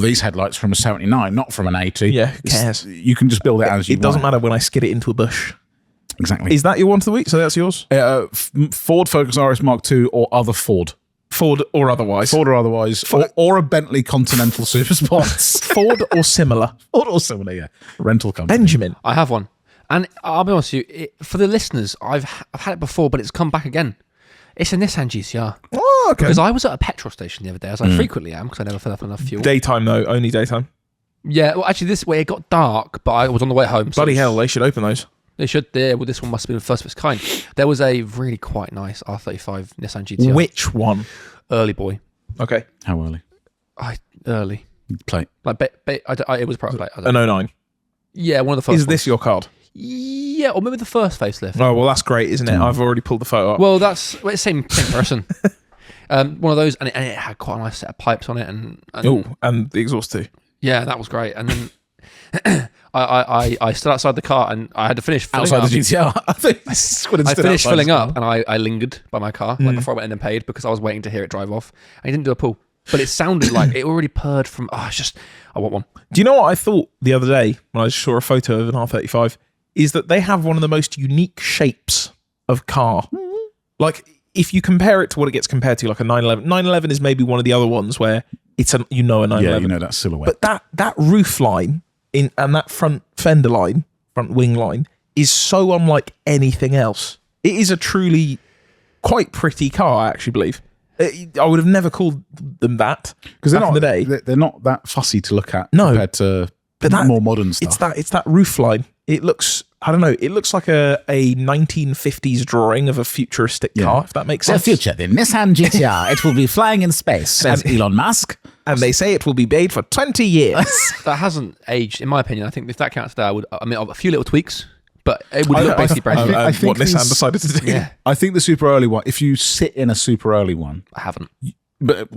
these headlights from a 79, not from an 80. Yeah, who cares? You can just build it as you It doesn't want. matter when I skid it into a bush. Exactly. Is that your one of the week? So that's yours? Ford Focus RS Mark II or other Ford. Ford or otherwise? Ford or otherwise. Or a Bentley Continental Super Sports. Ford or similar? Ford or similar, yeah. Rental company. Benjamin. I have one. And I'll be honest with you, for the listeners, I've had it before, but it's come back again. It's a Nissan GCR. Oh, okay. Because I was at a petrol station the other day, as I frequently am, because I never fill up enough fuel. Daytime though, only daytime. Yeah, well, actually, this way it got dark, but I was on the way home. So Bloody hell, they should open those. They should. Yeah, well, this one must have been the first of its kind. There was a really quite nice R35 Nissan GTR. Which one? Early boy. Okay. How early? Early. Plate. Like, it was a private plate. An 09. Yeah, one of the first Is ones. this your card? Yeah, or maybe the first facelift. Oh, well, that's great, isn't it? I've already pulled the photo up. Well, it's the same person. One of those, and it had quite a nice set of pipes on it, and and the exhaust too. yeah, that was great. And then I stood outside the car, and I had to finish filling Outside up. the GTR. I think this is what it I stood finished outside filling the up, and I lingered by my car before I went in and paid because I was waiting to hear it drive off. I didn't do a pull, but it sounded like it already purred from. I want one. Do you know what I thought the other day when I saw a photo of an R35? Is that they have one of the most unique shapes of car. Like, if you compare it to what it gets compared to, like a 911. 911 is maybe one of the other ones where it's a 911. Yeah, you know that silhouette. But that roof line and that front fender line, front wing line, is so unlike anything else. It is a truly quite pretty car, I actually believe. I would have never called them that because back in the day. They're not that fussy to look at No. compared to but that, more modern stuff. It's that roof line. It looks, I don't know, it looks like a 1950s drawing of a futuristic car, if that makes sense. The future, the Nissan GTR, it will be flying in space, says Elon Musk. And they say it will be made for 20 years. That hasn't aged, in my opinion. I think if that counts today, I mean, a few little tweaks, but it would look basically brand new. I think what Nissan decided to do. Yeah, I think the super early one, if you sit in a super early one, I haven't. but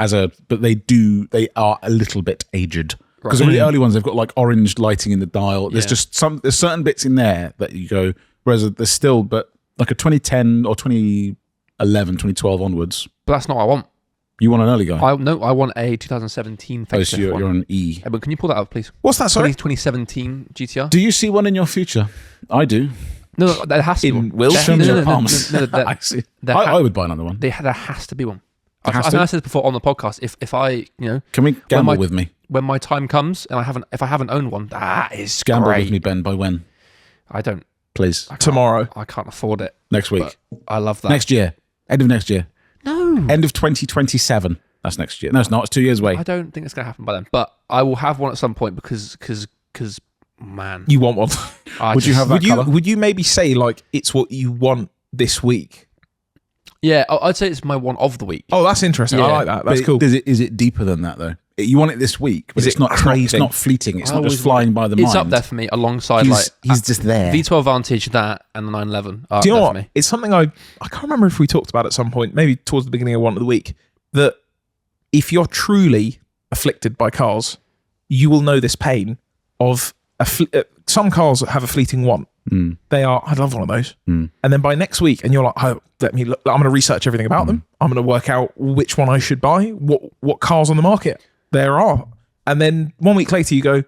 they are a little bit aged. Because the really early ones, they've got like orange lighting in the dial. There's just there's certain bits in there that you go, whereas there's still, but like a 2010 or 2011, 2012 onwards. But that's not what I want. You want an early guy? I want a 2017 facelift So you're on E. But can you pull that up, please? What's that, sorry? 2017 GTR? Do you see one in your future? I do. No, there has to be In one. Wilson? Show me No, your no, no, palms. no, no, I see. I would buy another one. there has to be one. I has think to? I said this before on the podcast. If I, Can we gamble my- with me? when my time comes and if I haven't owned one, that is Gamble great. with me, Ben. By when? I don't. Please. Tomorrow. I can't afford it. Next week. But I love that. Next year. End of next year. No. End of 2027. That's next year. No, it's not. It's 2 years away. I don't think it's going to happen by then. But I will have one at some point because man. You want one. Would you have that colour? Would you maybe say, like, it's what you want this week? Yeah, I'd say it's my one of the week. Oh, that's interesting. I Yeah. like that. That's But cool. Is it deeper than that, though? You want it this week, but Is it's it not craving? it's not fleeting. It's I not always just flying by the It's mind. up there for me alongside He's just there. V12 Vantage, that, and the 911 are Do you know up there what? for me. It's something I can't remember if we talked about at some point, maybe towards the beginning of one of the week, that if you're truly afflicted by cars, you will know this pain of some cars have a fleeting want. They are, I'd love one of those. And then by next week, and you're like, oh, let me look, I'm going to research everything about them. I'm going to work out which one I should buy, what cars on the market there are. And then 1 week later, you go,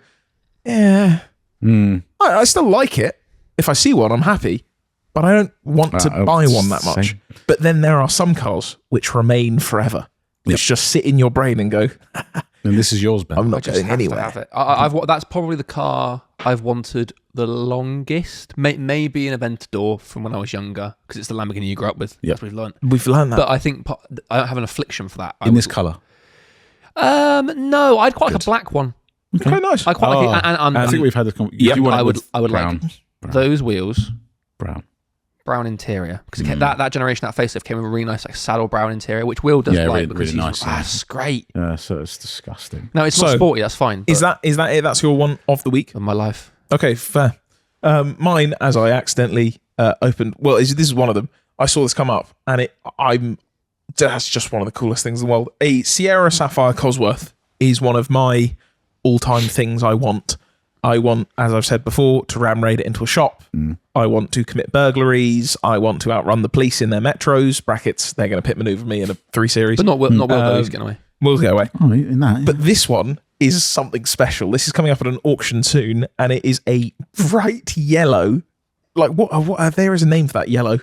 yeah, I still like it. If I see one, I'm happy, but I don't want to buy one that much. same. But then there are some cars which remain forever, which just sit in your brain and go, And this is yours, Ben. I'm not Just going have to anywhere. have it. That's probably the car I've wanted the longest. Maybe an Aventador from when I was younger, because it's the Lamborghini you grew up with. Yeah. That's what we've learned. We've learned that. But I think I don't have an affliction for that. In this colour. No, I'd quite like a black one. okay, nice. I quite like it. And I think we've had this conversation. Yep. I would brown. like those wheels, Brown. interior, because that generation, that facelift came with a really nice like saddle brown interior, which Will does Yeah, like really- because really he's nice, yeah. that's great. Yeah, so it's disgusting. No, it's not So, sporty. That's fine. Is that it? That's your one of the week? in my life? Okay, fair. Mine, as I accidentally opened. Well, this is one of them. I saw this come up, and that's just one of the coolest things in the world. A Sierra Sapphire Cosworth is one of my all-time things I want. I want, as I've said before, to ram raid it into a shop. I want to commit burglaries. I want to outrun the police in their metros. Brackets, they're going to pit maneuver me in a 3 Series. But not Will. Not Will. Though, he's getting away. We'll go away. Oh, in that. But this one is something special. This is coming up at an auction soon, and it is a bright yellow. Like what? There is a name for that yellow.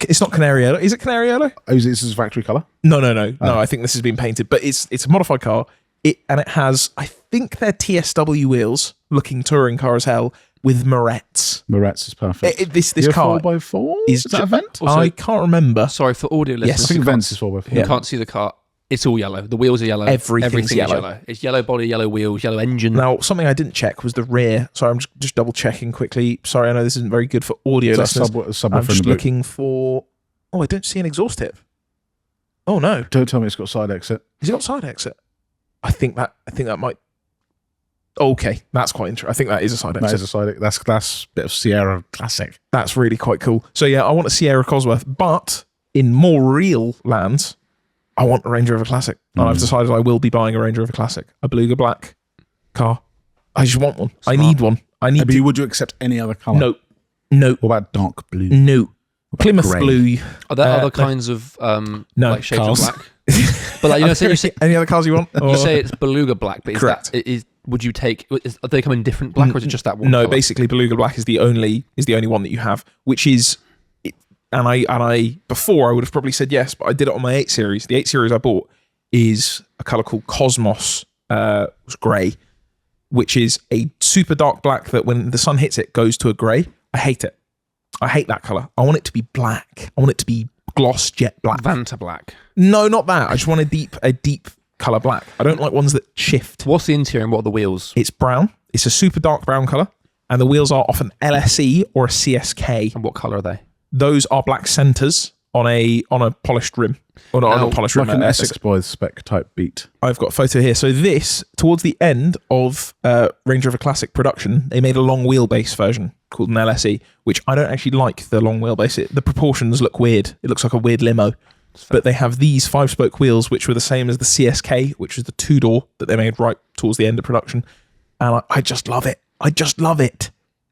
It's not Canary Yellow. Is it Canary Yellow? Oh, is this factory colour? No. I think this has been painted, but it's a modified car. It has, I think, they're TSW wheels, looking touring car as hell, with Morettes. Moretz is perfect. This Your car 4x4? is that a vent? I can't remember. Sorry for audio Yes. I listeners. think Vents is 4x4. You can't see the car. It's all yellow. The wheels are yellow. Everything's Everything yellow. is yellow. It's yellow body, yellow wheels, yellow engine. Now, something I didn't check was the rear. Sorry, I'm just double checking quickly. Sorry, I know this isn't very good for audio Is that listeners. subwoofer I'm in the just boot? looking for. Oh, I don't see an exhaust tip. Oh no, Don't tell me it's got side exit. has it got side exit? I think that might. Okay, that's quite interesting. I think that is a side That exit. is a side exit. That's a bit of Sierra classic. That's really quite cool. So yeah, I want a Sierra Cosworth, but in more real lands, I want a Range Rover Classic. And I've decided I will be buying a Range Rover Classic, a Beluga Black car. I just want one. I need one. I need. But would you accept any other colour? No. What about dark blue? No. Plymouth grey? Blue. Are there no. other kinds of No, like shades cars. of black? But like, so you say, Any other cars you want? you say it's Beluga black, but Correct. Would you take? Are they come in different black, or is it just that one? No, colour? basically Beluga Black is the only one that you have, which is. And I before I would have probably said yes, but I did it on my 8 Series. The 8 Series I bought is a colour called Cosmos, was grey, which is a super dark black that when the sun hits it goes to a grey. I hate it. I hate that colour. I want it to be black. I want it to be gloss jet black. Vanta black. No, not that. I just want a deep color black. I don't like ones that shift. What's the interior and what are the wheels? It's brown. It's a super dark brown color, and the wheels are off an LSE or a CSK. And what color are they? Those are black centers on a polished rim. Or not polished rim. Like an Essex Boys spec type beat. I've got a photo here. So this, towards the end of Range Rover Classic production, they made a long wheelbase version called an LSE, which I don't actually like the long wheelbase. The proportions look weird. It looks like a weird limo. But they have these 5-spoke wheels, which were the same as the CSK, which is the 2-door that they made right towards the end of production. And I just love it. I just love it.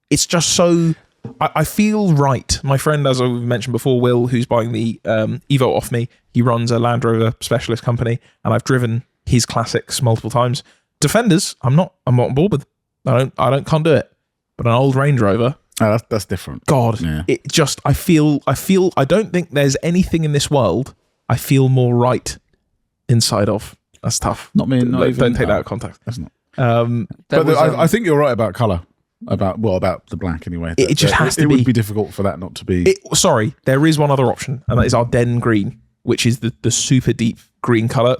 It's just so... I feel right. My friend, as I mentioned before, Will, who's buying the Evo off me, he runs a Land Rover specialist company, and I've driven his classics multiple times. Defenders, I'm not on board with. Can't do it. But an old Range Rover, That's different. God, Yeah. it just. I feel. I don't think there's anything in this world I feel more right inside of. That's tough. Not me. Not even, Don't take that out of context. That's not. There was, I think you're right about colour. About the black anyway. It just has to It be. would be difficult for that not to be. Sorry, there is one other option, and that is our Den Green, which is the super deep green color,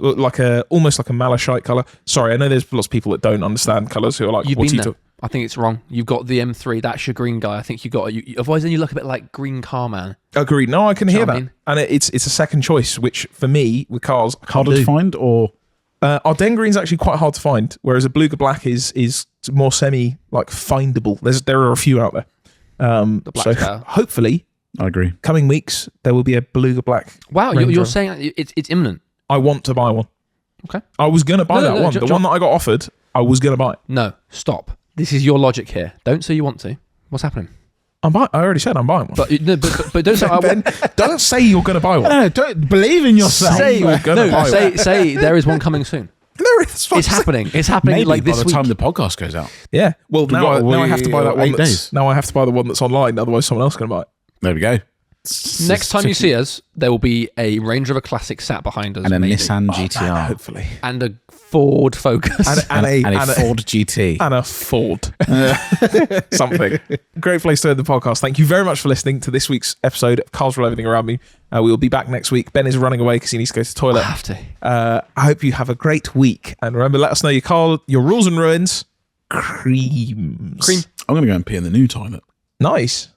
almost like a malachite color. Sorry, I know there's lots of people that don't understand colors who are like, You've "What's been he there. I think it's wrong. You've got the M3. That's your green guy. I think you got it. Otherwise, then you look a bit like Green Car Man. Agreed. No, I can hear what I that, mean? and it's a second choice, which for me with cars I can't Harder do. to find, or Our Den Green's actually quite hard to find, whereas a Beluga Black is more semi findable. There are a few out there. The black's So better. hopefully, I agree. coming weeks there will be a Beluga Black. Wow, Range you're Rover. saying it's imminent. I want to buy one. Okay. I was going to buy No, that one. The one that I got offered, I was going to buy. No, stop. This is your logic here. Don't say you want to. What's happening? I already said I'm buying one. But don't say I Ben, want. don't say you're going to buy one. No, don't believe in yourself. Say you're going to buy one. Say there is one coming soon. There is. It's happening. It's happening Maybe like by this the week. time the podcast goes out. Yeah. Well, now I have to buy that one. 8 days. Now I have to buy the one that's online. Otherwise, someone else is going to buy it. There we go. Next time you see us, there will be a Range Rover Classic sat behind us, and a maybe. Nissan GTR, Hopefully. and a Ford Focus. And a Ford GT. And a Ford. Something. Great place to end the podcast. Thank you very much for listening to this week's episode of Cars Rule Everything Around Me. We will be back next week. Ben is running away because he needs to go to the toilet. I have to. I hope you have a great week. And remember, let us know your rules and ruins. Creams. Cream. I'm going to go and pee in the new toilet. Nice.